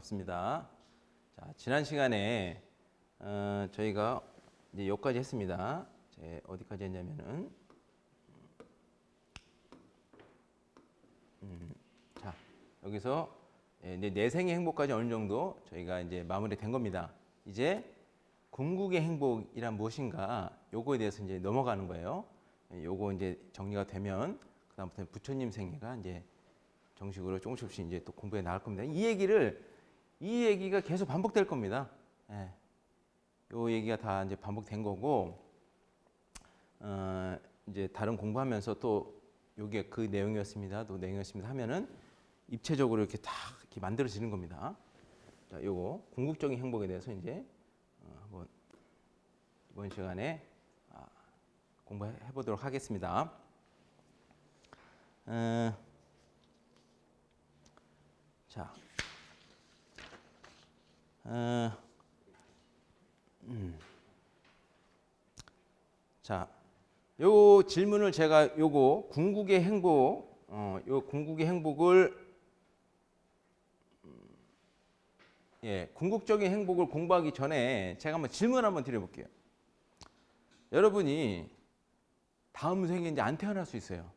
반갑습니다. 자, 지난 시간에 저희가 이제 여기까지 했습니다. 어디까지 했냐면은 자, 여기서 이제 내생의 행복까지 어느 정도 저희가 이제 마무리된 겁니다. 이제 궁극의 행복이란 무엇인가 요거에 대해서 이제 넘어가는 거예요. 요거 이제 정리가 되면 그다음부터 부처님 생애가 이제 정식으로 조금씩 이제 또 공부해 나갈 겁니다. 이 얘기가 계속 반복될 겁니다. 예. 요 얘기가 다 이제 반복된 거고, 이제 다른 공부하면서 또 요게 그 내용이었습니다. 또 내용이었습니다 하면은 입체적으로 이렇게 다 이렇게 만들어지는 겁니다. 자, 요거 궁극적인 행복에 대해서 이제 한번 이번 시간에 공부해 보도록 하겠습니다. 자, 자, 요 질문을 제가 요거 궁극의 행복, 요 궁극의 행복을 궁극적인 행복을 공부하기 전에 제가 한번 질문 한번 드려볼게요. 여러분이 다음 생에 이제 안 태어날 수 있어요.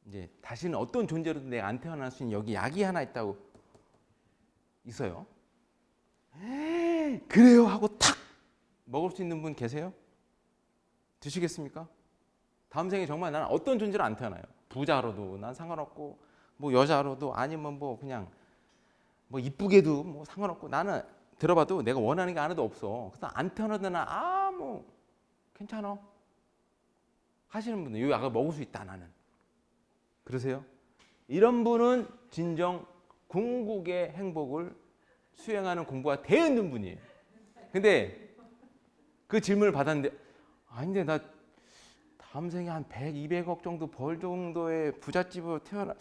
이제 다시는 어떤 존재로도 내가 안 태어날 수 있는 여기 약이 하나 있다고 있어요. 그래요 하고 탁 먹을 수 있는 분 계세요? 드시겠습니까? 다음 생에 정말 나는 어떤 존재로 안 태어나요. 부자로도 난 상관없고, 뭐 여자로도 아니면 뭐 그냥 뭐 이쁘게도 뭐 상관없고, 나는 들어봐도 내가 원하는 게 하나도 없어. 그래서 안 태어나도 나 뭐 괜찮아 하시는 분들, 이 약을 먹을 수 있다 나는. 그러세요? 이런 분은 진정 궁극의 행복을 수행하는 공부가 되어 있는 분이에요. 근데 그 질문을 받았는데, 아닌데 나 다음 생에 한 100, 200억 정도 벌 정도의 부잣집으로 태어나,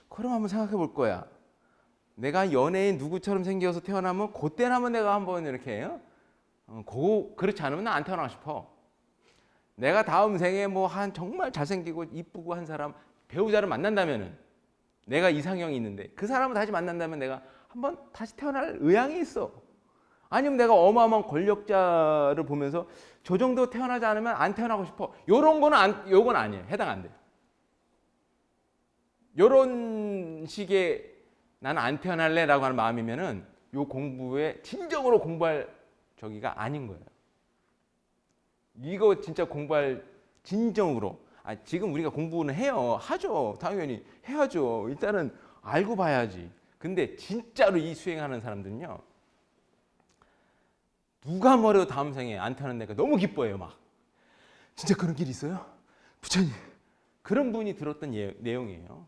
그럼 한번 생각해 볼 거야. 내가 연예인 누구처럼 생겨서 태어나면 그때는 한번 내가 한번 이렇게 그렇지 않으면 나 안 태어나고 싶어. 내가 다음 생에 뭐 한 정말 잘생기고 이쁘고 한 사람 배우자를 만난다면은, 내가 이상형이 있는데 그 사람을 다시 만난다면 내가 한번 다시 태어날 의향이 있어. 아니면 내가 어마어마한 권력자를 보면서 저 정도 태어나지 않으면 안 태어나고 싶어. 요런 거는 요건 아니에요. 해당 안 돼요. 요런 식의 나는 안 태어날래라고 하는 마음이면은 요 공부에 진정으로 공부할 저기가 아닌 거예요. 이거 진짜 공부할 진정으로. 지금 우리가 공부는 해요. 하죠. 당연히 해야죠. 일단은 알고 봐야지. 근데 진짜로 이 수행하는 사람들은요, 누가 뭐래도 다음 생에 안 태어난다니까 너무 기뻐해요. 막 진짜 그런 길이 있어요? 부처님. 그런 분이 들었던 내용이에요.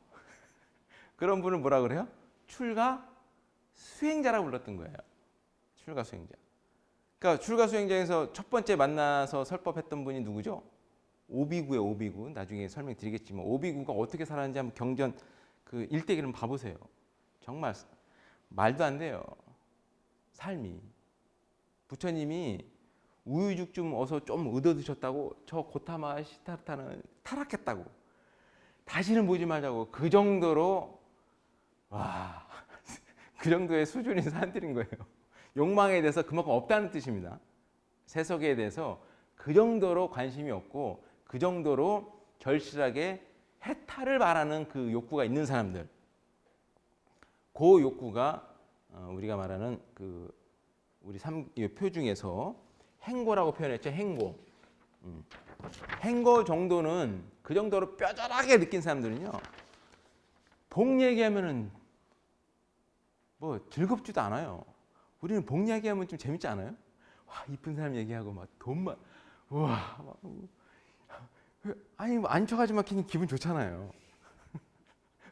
그런 분을 뭐라 그래요? 출가 수행자라고 불렀던 거예요. 출가 수행자. 그러니까 출가 수행자에서 첫 번째 만나서 설법했던 분이 누구죠? 오비구예요. 오비구. 나중에 설명드리겠지만 오비구가 어떻게 살았는지 한번 경전 그 일대기를 한번 봐보세요. 정말 말도 안 돼요. 삶이. 부처님이 우유죽 좀 어서 좀 얻어 드셨다고 저 고타마 시타르타는 타락했다고, 다시는 보지 말자고, 그 정도로 그 정도의 수준인 사람들인 거예요. 욕망에 대해서 그만큼 없다는 뜻입니다. 세속에 대해서 그 정도로 관심이 없고 그 정도로 절실하게 해탈을 바라는 그 욕구가 있는 사람들, 그 욕구가 우리가 말하는 그 우리 표 중에서 행고라고 표현했죠. 행고. 행고 정도는 그 정도로 뼈저하게 느낀 사람들은요, 복 얘기하면은 뭐 즐겁지도 않아요. 우리는 복 얘기하면 좀 재밌지 않아요? 와, 이쁜 사람 얘기하고 막 돈만, 우와, 아니 뭐 안 쳐가지고 막 기분 좋잖아요.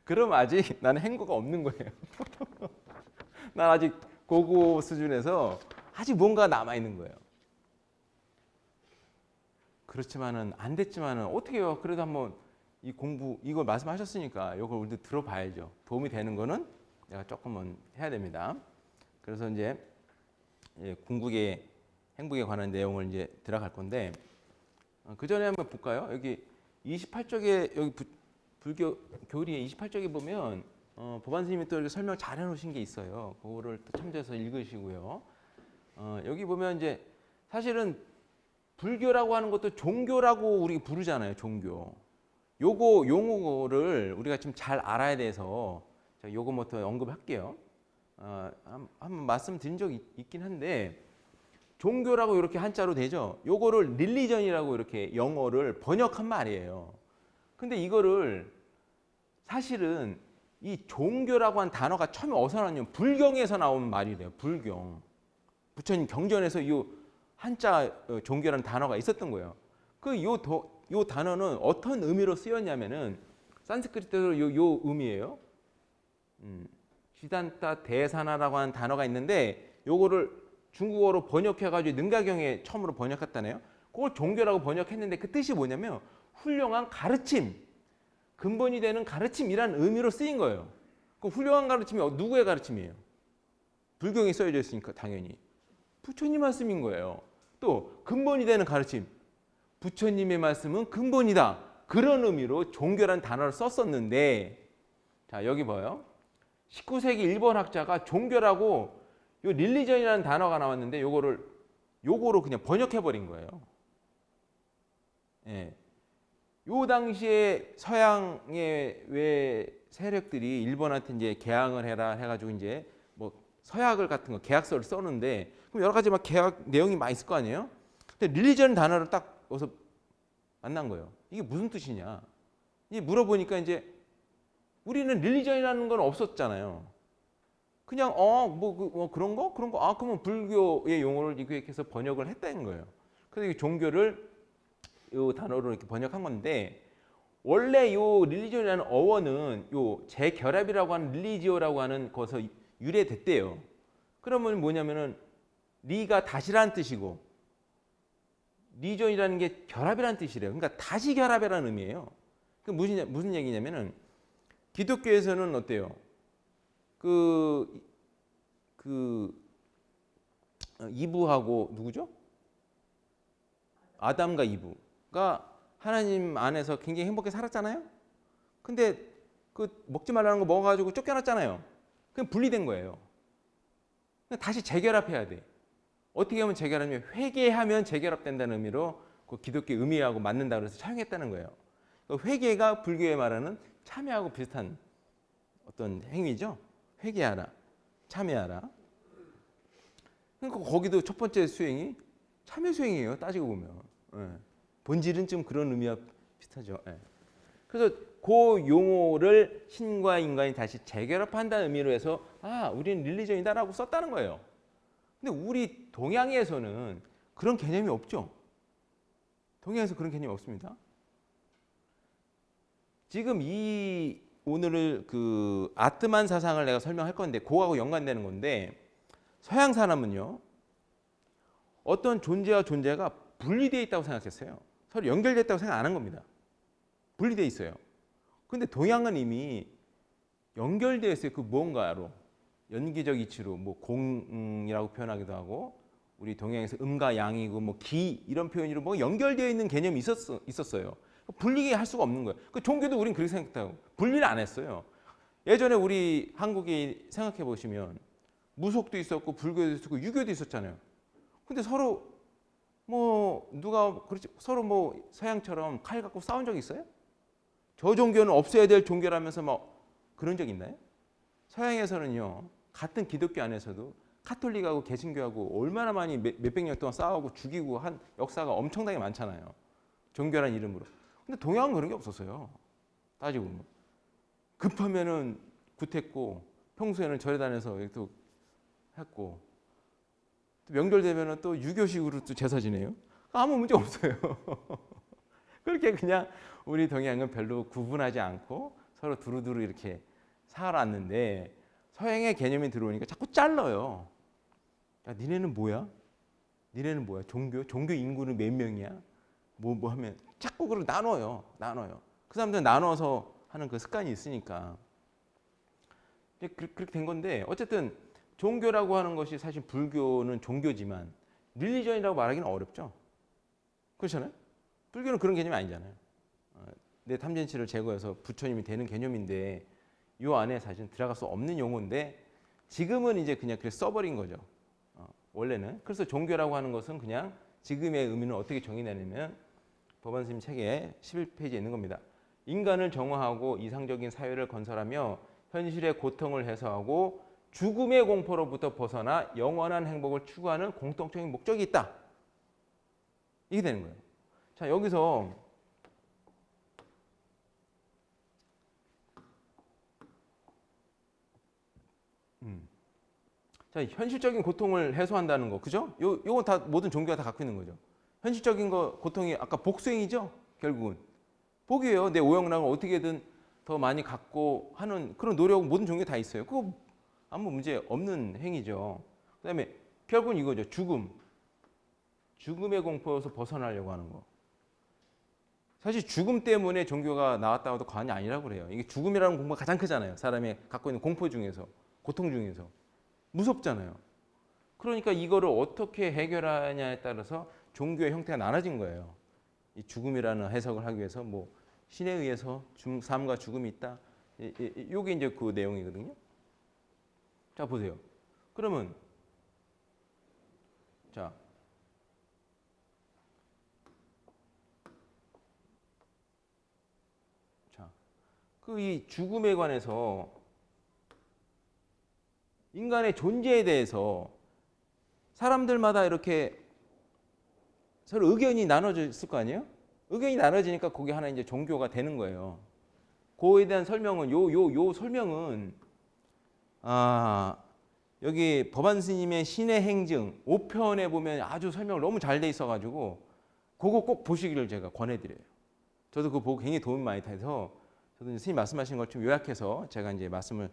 그럼 아직 나는 행고가 없는 거예요. 난 아직 고고 수준에서 아직 뭔가 남아 있는 거예요. 그렇지만은 안 됐지만은 어떻게 해요? 그래도 한번 이 공부 이걸 말씀하셨으니까 이걸 우리도 들어봐야죠. 도움이 되는 거는 내가 조금은 해야 됩니다. 그래서 이제 궁극의 행복에 관한 내용을 이제 들어갈 건데, 그 전에 한번 볼까요? 여기 28쪽에 여기 불교 교리의 28쪽에 보면 법안 스님이 또 이렇게 설명 잘 해놓으신 게 있어요. 그거를 또 참조해서 읽으시고요. 여기 보면 이제 사실은 불교라고 하는 것도 종교라고 우리 부르잖아요. 종교. 요거 용어를 우리가 좀 잘 알아야 돼서 제가 요거부터 언급할게요. 한번 말씀드린 적이 있긴 한데 종교라고 이렇게 한자로 되죠. 요거를 릴리전이라고 이렇게 영어를 번역한 말이에요. 근데 이거를 사실은 이 종교라고 한 단어가 처음에 어디서 나왔냐면 불경에서 나온 말이래요. 불경. 부처님 경전에서 이 한자 종교라는 단어가 있었던 거예요. 요 단어는 어떤 의미로 쓰였냐면은 산스크리트로 요 의미예요. 시단타 대사나라고 하는 단어가 있는데 요거를 중국어로 번역해가지고 능가경에 처음으로 번역했다네요. 그걸 종교라고 번역했는데 그 뜻이 뭐냐면 훌륭한 가르침, 근본이 되는 가르침이라는 의미로 쓰인 거예요. 그 훌륭한 가르침이 누구의 가르침이에요? 불경에 써져 있으니까 당연히 부처님 말씀인 거예요. 또 근본이 되는 가르침, 부처님의 말씀은 근본이다. 그런 의미로 종교라는 단어를 썼었는데 자 여기 봐요. 19세기 일본 학자가 종교라고 요 릴리전이라는 단어가 나왔는데 요거로 그냥 번역해 버린 거예요. 예. 요 당시에 서양의 왜 세력들이 일본한테 이제 개항을 해라 해가지고 이제 뭐 서약을 같은 거 계약서를 썼는데 그럼 여러 가지 막 계약 내용이 많이 있을 거 아니에요? 근데 릴리전 단어를 딱 어서 만난 거예요. 이게 무슨 뜻이냐? 이제 물어보니까 이제 우리는 릴리전이라는 건 없었잖아요. 그냥 그런 거 그러면 불교의 용어를 기획해서 번역을 했다는 거예요. 그래서 이 종교를 이 단어로 이렇게 번역한 건데 원래 요 릴리전이라는 어원은 요 재결합이라고 하는 릴리지오라고 하는 것에서 유래됐대요. 그러면 뭐냐면은 리가 다시라는 뜻이고 리전이라는 게 결합이라는 뜻이래요. 그러니까 다시 결합이라는 의미예요. 그 무슨 얘기냐면은 기독교에서는 어때요? 이브하고 누구죠? 아담과 이브가 하나님 안에서 굉장히 행복하게 살았잖아요. 근데 그 먹지 말라는 거 먹어가지고 쫓겨났잖아요. 그럼 분리된 거예요. 다시 재결합해야 돼. 어떻게 하면 재결합이면 회개하면 재결합된다는 의미로 그 기독교 의미하고 맞는다 그래서 차용했다는 거예요. 회개가 불교에 말하는 참여하고 비슷한 어떤 행위죠. 회개하라, 참여하라. 그러니까 거기도 첫 번째 수행이 참여 수행이에요. 따지고 보면 본질은 좀 그런 의미와 비슷하죠. 그래서 그 용어를 신과 인간이 다시 재결합한다는 의미로 해서 우리는 릴리전이다라고 썼다는 거예요. 근데 우리 동양에서는 그런 개념이 없죠. 동양에서 그런 개념이 없습니다. 지금 오늘을 그 아트만 사상을 내가 설명할 건데 그거하고 연관되는 건데 서양 사람은요 어떤 존재가 분리되어 있다고 생각했어요. 서로 연결됐다고 생각 안 한 겁니다. 분리되어 있어요. 근데 동양은 이미 연결되어 있어요. 그 무언가로 연기적 이치로 뭐 공이라고 표현하기도 하고 우리 동양에서 음과 양이고 뭐 기 이런 표현으로 뭐 연결되어 있는 개념이 있었어요. 분리게 할 수가 없는 거예요. 그 종교도 우리는 그렇게 생각하고 분리를 안 했어요. 예전에 우리 한국이 생각해 보시면 무속도 있었고 불교도 있었고 유교도 있었잖아요. 근데 서로 서로 뭐 서양처럼 칼 갖고 싸운 적 있어요? 저 종교는 없어야 될 종교라면서 뭐 그런 적 있나요? 서양에서는요 같은 기독교 안에서도 카톨릭하고 개신교하고 얼마나 많이 몇백 년 동안 싸우고 죽이고 한 역사가 엄청나게 많잖아요. 종교라는 이름으로. 근데 동양은 그런 게 없었어요. 따지고 보면. 급하면은 굿했고 평소에는 절에 다녀서 또 했고 또 명절 되면은 또 유교식으로 또 제사 지내요. 아무 문제 없어요. 그렇게 그냥 우리 동양은 별로 구분하지 않고 서로 두루두루 이렇게 살았는데 서양의 개념이 들어오니까 자꾸 잘라요. 야, 니네는 뭐야? 니네는 뭐야? 종교 인구는 몇 명이야? 뭐 하면 자꾸 그걸 나눠요. 그 사람들은 나눠서 하는 그 습관이 있으니까 그렇게 된 건데 어쨌든 종교라고 하는 것이 사실 불교는 종교지만 릴리전이라고 말하기는 어렵죠. 그렇잖아요. 불교는 그런 개념이 아니잖아요. 내 탐진치를 제거해서 부처님이 되는 개념인데 요 안에 사실 들어갈 수 없는 용어인데 지금은 이제 그냥 그렇게 써버린 거죠. 원래는. 그래서 종교라고 하는 것은 그냥 지금의 의미는 어떻게 정의되냐면 법안 스님 책의 11페이지에 있는 겁니다. 인간을 정화하고 이상적인 사회를 건설하며 현실의 고통을 해소하고 죽음의 공포로부터 벗어나 영원한 행복을 추구하는 공통적인 목적이 있다. 이게 되는 거예요. 자, 여기서 자, 현실적인 고통을 해소한다는 거, 그죠? 요건 다 모든 종교가 다 갖고 있는 거죠. 현실적인 고통이 아까 복수행이죠. 결국은 복이에요. 내 오영락을 어떻게든 더 많이 갖고 하는 그런 노력 모든 종교에 다 있어요. 그거 아무 문제 없는 행위죠. 그다음에 결국은 이거죠. 죽음의 공포에서 벗어나려고 하는 거. 사실 죽음 때문에 종교가 나왔다고 해도 과언이 아니라고 그래요. 이게 죽음이라는 공포가 가장 크잖아요. 사람이 갖고 있는 공포 중에서, 고통 중에서. 무섭잖아요. 그러니까 이거를 어떻게 해결하냐에 따라서 종교의 형태가 나눠진 거예요. 이 죽음이라는 해석을 하기 위해서 뭐 신에 의해서 삶과 죽음이 있다. 이게 이제 그 내용이거든요. 자, 보세요. 그러면 자, 그 이 죽음에 관해서 인간의 존재에 대해서 사람들마다 이렇게 서로 의견이 나눠져 있을 거 아니에요? 의견이 나눠지니까 그게 하나 이제 종교가 되는 거예요. 그거에 대한 설명은 요 설명은 여기 법안 스님의 신의 행증 5편에 보면 아주 설명을 너무 잘 돼 있어가지고 그거 꼭 보시기를 제가 권해드려요. 저도 그거 보고 굉장히 도움이 많이 돼서 저도 스님 말씀하신 걸 좀 요약해서 제가 이제 말씀을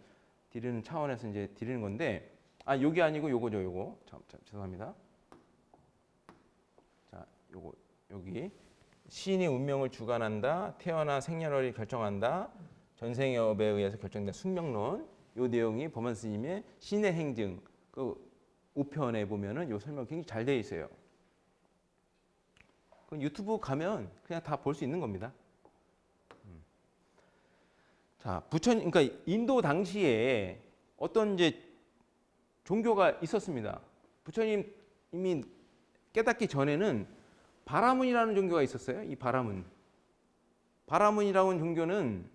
드리는 차원에서 이제 드리는 건데 요게 아니고 요거죠. 요거 죄송합니다. 자, 요거 여기 시인이 운명을 주관한다. 태어나 생년월일 결정한다. 전생업에 의해서 결정된 숙명론. 요 내용이 법안 스님의 신의 행증 그 5편에 보면은 요 설명 굉장히 잘 되어 있어요. 그 유튜브 가면 그냥 다 볼 수 있는 겁니다. 자, 부처님, 그러니까 인도 당시에 어떤 이제 종교가 있었습니다. 부처님 이미 깨닫기 전에는 바라문이라는 종교가 있었어요. 이 바라문. 바라문이라는 종교는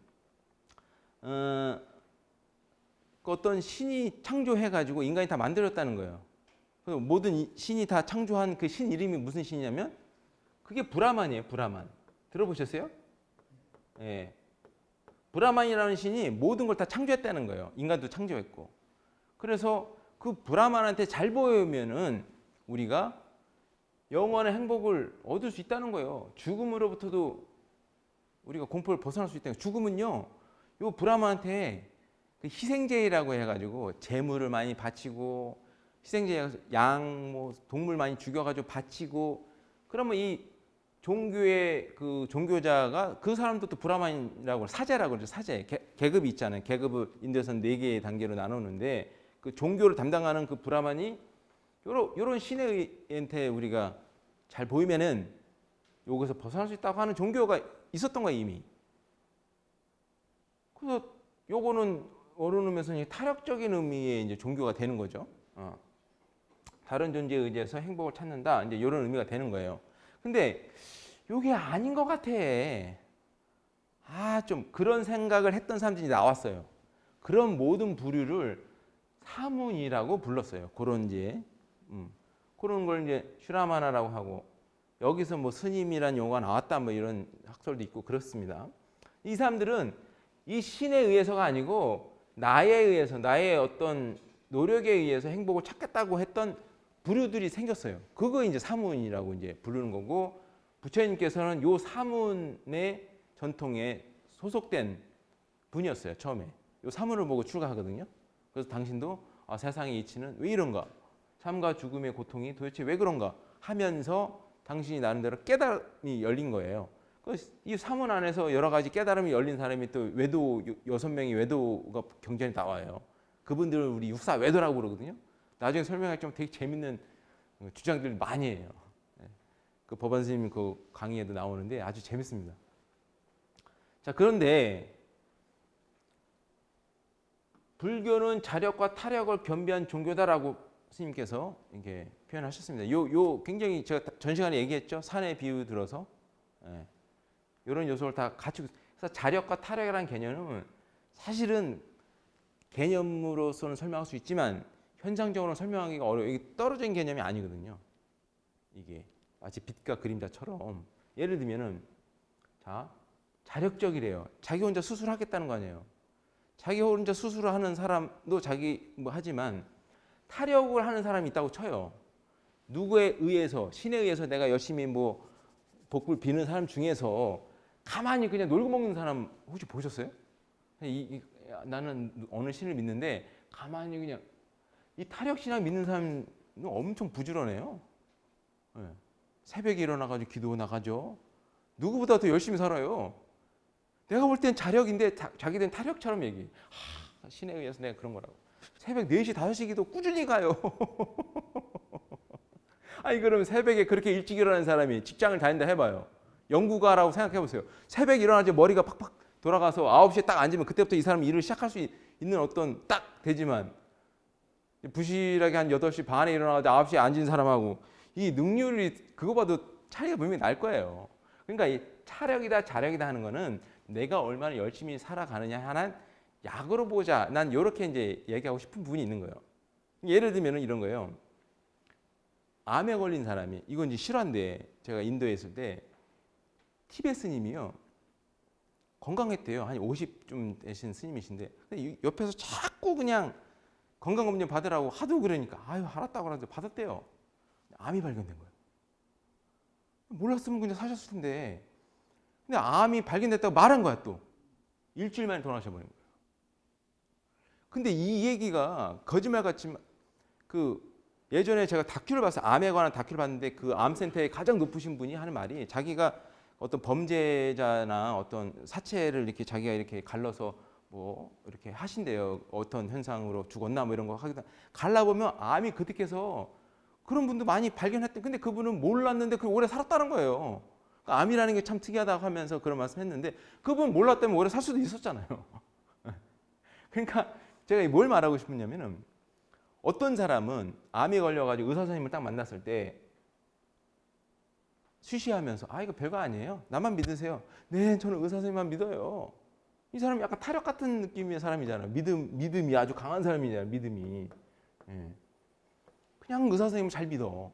어떤 신이 창조해가지고 인간이 다 만들었다는 거예요. 모든 신이 다 창조한 그 신 이름이 무슨 신이냐면 그게 브라만이에요. 브라만. 들어보셨어요? 예. 브라만이라는 신이 모든 걸 다 창조했다는 거예요. 인간도 창조했고. 그래서 그 브라만한테 잘 보이면은 우리가 영원의 행복을 얻을 수 있다는 거예요. 죽음으로부터도 우리가 공포를 벗어날 수 있다는 거예요. 죽음은요, 요 브라만한테 희생제라고 해가지고 재물을 많이 바치고 희생제 양, 동물 많이 죽여가지고 바치고 그러면 이 종교의 그 종교자가 그 사람도 또 브라만이라고 사제라고 그러죠. 사제. 계급이 있잖아요. 계급을 인도에서는 4개의 단계로 나누는데 그 종교를 담당하는 그 브라만이 요런 신의한테 우리가 잘 보이면은 여기서 벗어날 수 있다고 하는 종교가 있었던 거예요, 이미. 그래서 요거는 어느 의미에서는 타락적인 의미의 이제 종교가 되는 거죠. 다른 존재에 의해서 행복을 찾는다. 이제 이런 의미가 되는 거예요. 근데 이게 아닌 것 같아. 좀 그런 생각을 했던 사람들이 나왔어요. 그런 모든 부류를 사문이라고 불렀어요. 그런 이제 그런 걸 이제 슈라마나라고 하고 여기서 뭐 스님이란 용어가 나왔다 뭐 이런 학설도 있고 그렇습니다. 이 사람들은 이 신에 의해서가 아니고 나에 의해서 나의 어떤 노력에 의해서 행복을 찾겠다고 했던 부류들이 생겼어요. 그거 이제 사문이라고 이제 부르는 거고 부처님께서는 요 사문의 전통에 소속된 분이었어요. 처음에 요 사문을 보고 출가하거든요. 그래서 당신도 세상의 이치는 왜 이런가? 삶과 죽음의 고통이 도대체 왜 그런가? 하면서 당신이 나름대로 깨달음이 열린 거예요. 이 사문 안에서 여러 가지 깨달음이 열린 사람이 또 외도 6명의 외도가 경전에 나와요. 그분들을 우리 육사 외도라고 그러거든요. 나중에 설명할 좀 되게 재밌는 주장들 많이 해요. 그 법안 스님 그 강의에도 나오는데 아주 재밌습니다. 자, 그런데 불교는 자력과 타력을 겸비한 종교다라고 스님께서 이게 표현하셨습니다. 요 굉장히 제가 전 시간에 얘기했죠. 산의 비유 들어서 예. 이런 요소를 다 갖추고 그래서 자력과 타력이라는 개념은 사실은 개념으로서는 설명할 수 있지만 현상적으로 설명하기가 어려워요. 이게 떨어진 개념이 아니거든요. 이게 마치 빛과 그림자처럼 예를 들면은 자 자력적이래요. 자기 혼자 수술하겠다는 거 아니에요. 자기 혼자 수술을 하는 사람도 자기 뭐 하지만 타력을 하는 사람이 있다고 쳐요. 누구에 의해서 신에 의해서 내가 열심히 뭐 복을 비는 사람 중에서 가만히 그냥 놀고 먹는 사람 혹시 보셨어요? 나는 어느 신을 믿는데 가만히 그냥 이 타력 신앙 믿는 사람은 엄청 부지런해요. 네. 새벽에 일어나가지고 기도 나가죠. 누구보다 더 열심히 살아요. 내가 볼 땐 자력인데 자기들은 타력처럼 얘기해. 신에 의해서 내가 그런 거라고. 새벽 4시, 5시 기도 꾸준히 가요. 아니 그러면 새벽에 그렇게 일찍 일어나는 사람이 직장을 다닌다 해봐요. 연구가라고 생각해 보세요. 새벽에 일어나지 머리가 팍팍 돌아가서 9시에 딱 앉으면 그때부터 이 사람이 일을 시작할 수 있는 어떤 딱 되지만 부실하게 한 8시 반에 일어나가지고 9시에 앉은 사람하고 이 능률이 그거 봐도 차이가 분명히 날 거예요. 그러니까 이 차력이다 자력이다 하는 거는 내가 얼마나 열심히 살아가느냐 하는 약으로 보자. 난 이렇게 이제 얘기하고 싶은 부분이 있는 거예요. 예를 들면 이런 거예요. 암에 걸린 사람이 이건 이제 실화인데 제가 인도에 있을 때 티베트 스님이요. 건강했대요. 한 50좀 되신 스님이신데 옆에서 자꾸 그냥 건강검진 받으라고 하도 그러니까 아유 알았다고 하는데 받았대요. 암이 발견된 거예요. 몰랐으면 그냥 사셨을 텐데 근데 암이 발견됐다고 말한 거야 또. 일주일 만에 돌아가셔버린 거예요. 근데 이 얘기가 거짓말 같지만 예전에 제가 다큐를 봤어요. 암에 관한 다큐를 봤는데 그 암센터에 가장 높으신 분이 하는 말이 자기가 어떤 범죄자나 어떤 사체를 이렇게 자기가 이렇게 갈라서 뭐 이렇게 하신대요. 어떤 현상으로 죽었나 뭐 이런 거 하기도 갈라보면 암이 그득해서 그런 분도 많이 발견했대. 근데 그분은 몰랐는데 그 오래 살았다는 거예요. 그러니까 암이라는 게 참 특이하다고 하면서 그런 말씀했는데 그분 몰랐다면 오래 살 수도 있었잖아요. 그러니까 제가 뭘 말하고 싶으냐면은 어떤 사람은 암에 걸려가지고 의사 선생님을 딱 만났을 때 쉬쉬하면서 이거 별거 아니에요. 나만 믿으세요. 네, 저는 의사 선생님만 믿어요. 이 사람이 약간 타력 같은 느낌의 사람이잖아요. 믿음이 아주 강한 사람이잖아요. 믿음이. 예. 그냥 의사 선생님을 잘 믿어.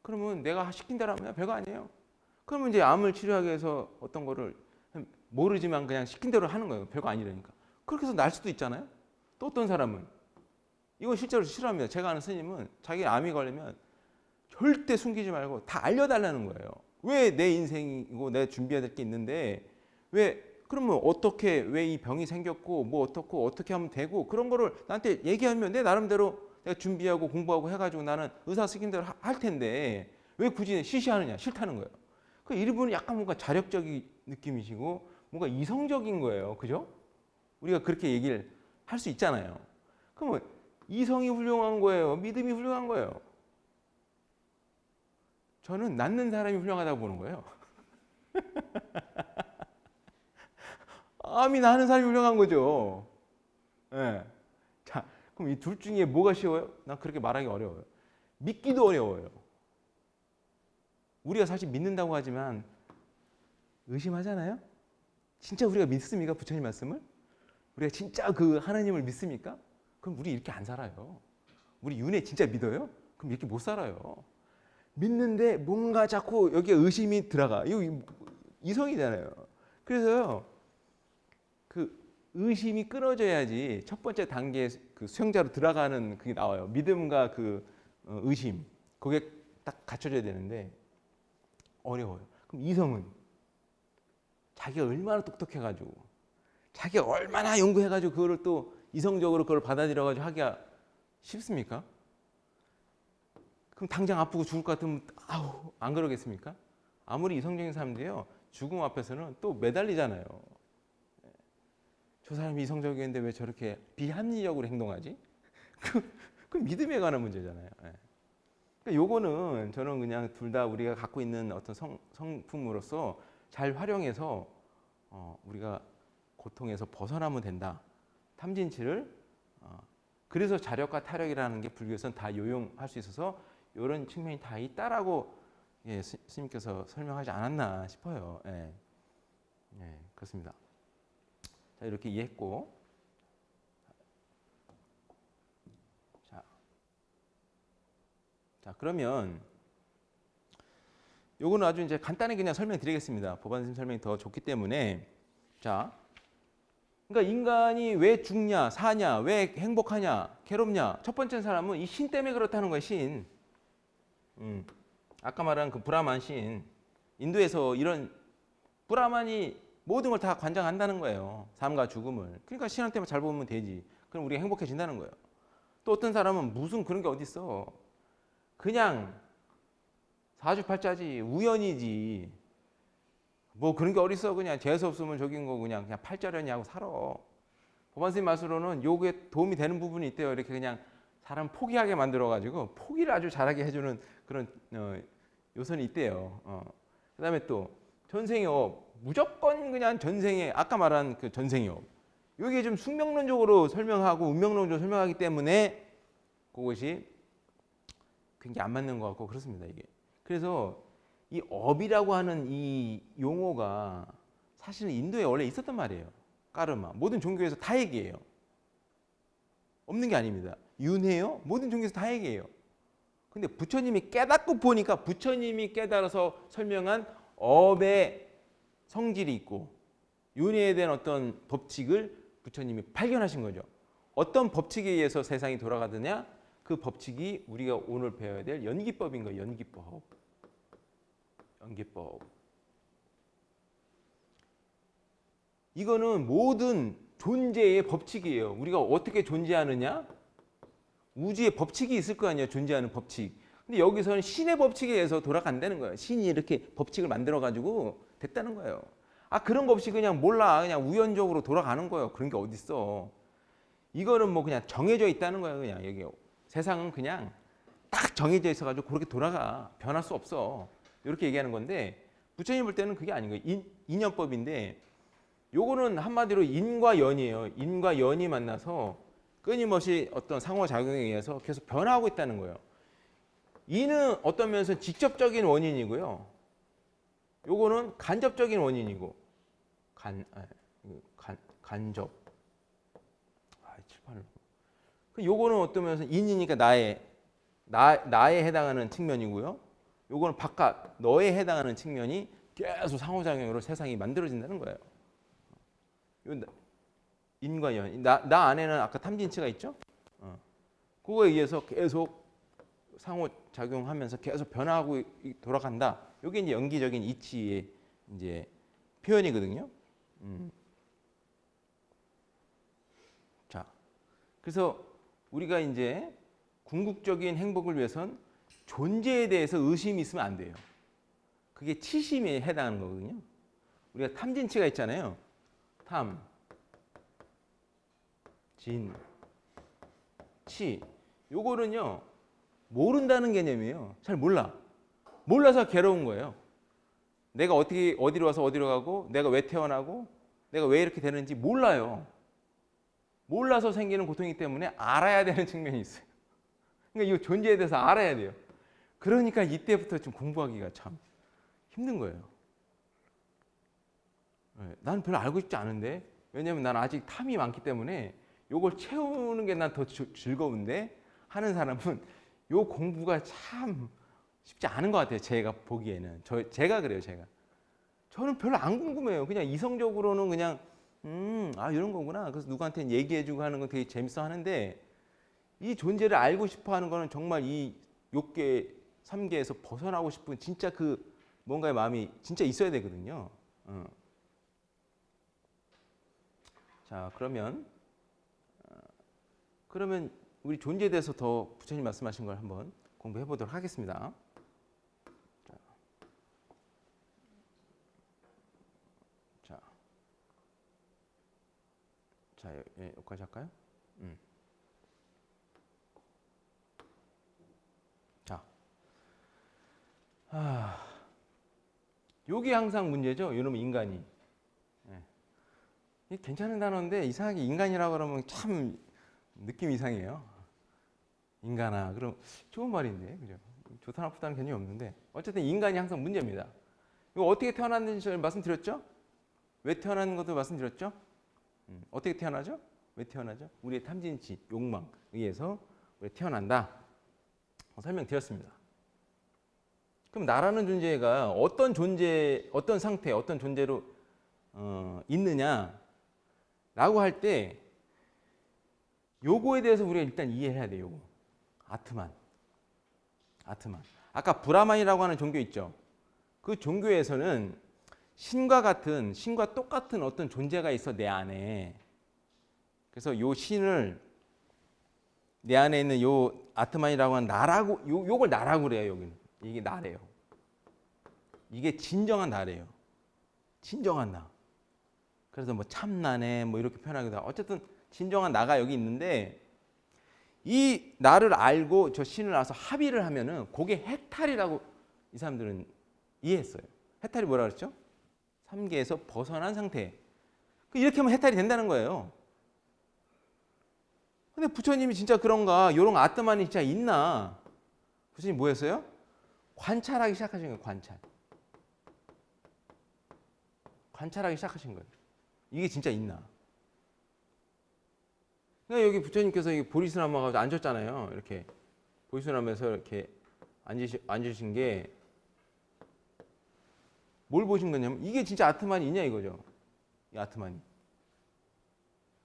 그러면 내가 시킨 대로 하면 별거 아니에요. 그러면 이제 암을 치료하기 위해서 어떤 거를 모르지만 그냥 시킨 대로 하는 거예요. 별거 아니라니까. 그렇게 해서 날 수도 있잖아요. 또 어떤 사람은 이건 실제로 싫어합니다. 제가 아는 스님은 자기 암이 걸리면 절대 숨기지 말고 다 알려달라는 거예요. 왜 내 인생이고 내가 준비해야 될 게 있는데 그러면 어떻게 왜 이 병이 생겼고 뭐 어떻게 하면 되고 그런 거를 나한테 얘기하면 내 나름대로 내가 준비하고 공부하고 해가지고 나는 의사 시킨 대로 할 텐데 왜 굳이 시시하느냐 싫다는 거예요. 그 이분은 약간 뭔가 자력적인 느낌이시고 뭔가 이성적인 거예요. 그죠? 우리가 그렇게 얘기를 할 수 있잖아요. 그러면 이성이 훌륭한 거예요? 믿음이 훌륭한 거예요? 저는 낳는 사람이 훌륭하다고 보는 거예요. 암이 나는 사람이 훌륭한 거죠. 네. 자, 그럼 이 둘 중에 뭐가 쉬워요? 난 그렇게 말하기 어려워요. 믿기도 어려워요. 우리가 사실 믿는다고 하지만 의심하잖아요? 진짜 우리가 믿습니까? 부처님 말씀을? 우리가 진짜 그 하나님을 믿습니까? 그럼 우리 이렇게 안 살아요. 우리 윤회 진짜 믿어요? 그럼 이렇게 못 살아요. 믿는데 뭔가 자꾸 여기에 의심이 들어가. 이거 이성이잖아요. 그래서요, 그 의심이 끊어져야지 첫 번째 단계 그 수행자로 들어가는 그게 나와요. 믿음과 그 의심. 그게 딱 갖춰져야 되는데 어려워요. 그럼 이성은 자기가 얼마나 똑똑해가지고 자기가 얼마나 연구해가지고 그거를 또 이성적으로 그걸 받아들여가지고 하기가 쉽습니까? 그럼 당장 아프고 죽을 것 같으면 안 그러겠습니까? 아무리 이성적인 사람들이요 죽음 앞에서는 또 매달리잖아요. 저 사람이 이성적인데 왜 저렇게 비합리적으로 행동하지? 그 믿음에 관한 문제잖아요. 그러니까 요거는 저는 그냥 둘 다 우리가 갖고 있는 어떤 성품으로서 잘 활용해서 우리가 고통에서 벗어나면 된다. 탐진치를 그래서 자력과 타력이라는 게 불교에서는 다 요용할 수 있어서 이런 측면이 다 있다라고 스님께서 설명하지 않았나 싶어요. 그렇습니다. 자, 이렇게 이해했고, 자 그러면 요거는 아주 이제 간단히 그냥 설명드리겠습니다. 보반스님 설명이 더 좋기 때문에. 자, 그러니까 인간이 왜 죽냐, 사냐, 왜 행복하냐, 괴롭냐. 첫 번째 사람은 이 신 때문에 그렇다는 거예요. 신. 아까 말한 그 브라만 신. 인도에서 이런 브라만이 모든 걸 다 관장한다는 거예요. 삶과 죽음을. 그러니까 신한테만 잘 보면 되지. 그럼 우리가 행복해진다는 거예요. 또 어떤 사람은 무슨 그런 게 어디 있어. 그냥 사주팔자지, 우연이지. 뭐 그런 게 어딨어. 그냥 재수 없으면 저긴 거 그냥 팔자려니 하고 살아. 보반스님 말씀으로는 요게 도움이 되는 부분이 있대요. 이렇게 그냥 사람 포기하게 만들어가지고 포기를 아주 잘하게 해주는 그런 요소는 있대요. 그다음에 또 전생업 무조건 그냥 전생에 아까 말한 그 전생업 이게 좀 숙명론적으로 설명하고 운명론적으로 설명하기 때문에 그것이 굉장히 안 맞는 것 같고 그렇습니다. 이게 그래서 이 업이라고 하는 이 용어가 사실은 인도에 원래 있었단 말이에요. 까르마 모든 종교에서 다 얘기해요. 없는 게 아닙니다. 윤회요 모든 종교에서 다 얘기해요. 근데 부처님이 깨닫고 보니까 부처님이 깨달아서 설명한 업의 성질이 있고 윤회에 대한 어떤 법칙을 부처님이 발견하신 거죠. 어떤 법칙에 의해서 세상이 돌아가느냐? 그 법칙이 우리가 오늘 배워야 될 연기법인 거예요. 연기법. 연기법. 이거는 모든 존재의 법칙이에요. 우리가 어떻게 존재하느냐? 우주의 법칙이 있을 거 아니에요. 존재하는 법칙. 근데 여기서는 신의 법칙에 의해서 돌아간다는 거예요. 신이 이렇게 법칙을 만들어 가지고 됐다는 거예요. 아 그런 거 없이 그냥 몰라. 그냥 우연적으로 돌아가는 거예요. 그런 게 어디 있어. 이거는 뭐 그냥 정해져 있다는 거예요. 그냥 여기 세상은 그냥 딱 정해져 있어 가지고 그렇게 돌아가. 변할 수 없어. 이렇게 얘기하는 건데 부처님 볼 때는 그게 아닌 거예요. 인연법인데 요거는 한마디로 인과 연이에요. 인과 연이 만나서 끊임없이 어떤 상호작용에 의해서 계속 변화하고 있다는 거예요. 인은 어떤 면에서 직접적인 원인이고요. 요거는 간접적인 원인이고 간접 요거는 어떤 면에서 인이니까 나에 해당하는 측면이고요. 요거는 바깥 너에 해당하는 측면이 계속 상호작용으로 세상이 만들어진다는 거예요. 인과 연. 나 안에는 아까 탐진치가 있죠? 그거에 의해서 계속 상호작용하면서 계속 변화하고 돌아간다. 이게 이제 연기적인 이치의 이제 표현이거든요. 자, 그래서 우리가 이제 궁극적인 행복을 위해선 존재에 대해서 의심이 있으면 안 돼요. 그게 치심에 해당하는 거거든요. 우리가 탐진치가 있잖아요. 탐, 진, 치. 요거는요. 모른다는 개념이에요. 잘 몰라. 몰라서 괴로운 거예요. 내가 어떻게 어디로 와서 어디로 가고 내가 왜 태어나고 내가 왜 이렇게 되는지 몰라요. 몰라서 생기는 고통이기 때문에 알아야 되는 측면이 있어요. 그러니까 이 존재에 대해서 알아야 돼요. 그러니까 이때부터 좀 공부하기가 참 힘든 거예요. 나는 별로 알고 싶지 않은데 왜냐하면 난 아직 탐이 많기 때문에 요걸 채우는 게 난 더 즐거운데 하는 사람은 요 공부가 참 쉽지 않은 것 같아요. 제가 보기에는. 제가 그래요. 저는 별로 안 궁금해요. 그냥 이성적으로는 그냥 이런 거구나. 그래서 누구한테 얘기해주고 하는 건 되게 재밌어 하는데 이 존재를 알고 싶어 하는 거는 정말 이 욕계, 삼계에서 벗어나고 싶은 진짜 그 뭔가의 마음이 진짜 있어야 되거든요. 자, 그러면 우리 존재에 대해서 더 부처님 말씀하신 걸 한번 공부해 보도록 하겠습니다. 자, 여기까지 할까요? 자, 요게 항상 문제죠. 이놈 인간이. 이게 괜찮은 단어인데 이상하게 인간이라고 그러면 참 느낌 이상해요. 인간아, 그럼 좋은 말인데, 그죠? 좋다 나쁘다는 개념이 없는데 어쨌든 인간이 항상 문제입니다. 이거 어떻게 태어났는지 저희 말씀드렸죠? 왜 태어나는 것도 말씀드렸죠? 어떻게 태어나죠? 왜 태어나죠? 우리의 탐진치, 욕망 의해서 우리 태어난다. 설명드렸습니다. 그럼 나라는 존재가 어떤 존재, 어떤 상태, 어떤 존재로 있느냐라고 할 때 요거에 대해서 우리가 일단 이해해야 돼요. 요거. 아트만. 아까 브라만이라고 하는 종교 있죠. 그 종교에서는 신과 똑같은 어떤 존재가 있어 내 안에. 그래서 요 신을 내 안에 있는 요 아트만이라고 하는 나라고 요걸 나라고 그래요. 여기는 이게 나래요. 이게 진정한 나래요. 진정한 나. 그래서 뭐 참나네 뭐 이렇게 표현하기도 하고 어쨌든 진정한 나가 여기 있는데 이 나를 알고 저 신을 알아서 합의를 하면은 그게 해탈이라고 이 사람들은 이해했어요. 해탈이 뭐라 그랬죠? 삼계에서 벗어난 상태. 이렇게 하면 해탈이 된다는 거예요. 근데 부처님이 진짜 그런가? 이런 아트만이 진짜 있나? 부처님 뭐 했어요? 관찰하기 시작하신 거예요. 관찰하기 시작하신 거예요. 이게 진짜 있나? 그러니까 여기 부처님께서 보리스나무 가지고 앉았잖아요. 이렇게 보리스나무에서 이렇게 앉으신 게 뭘 보신 거냐면 이게 진짜 아트만이 있냐 이거죠. 이 아트만이.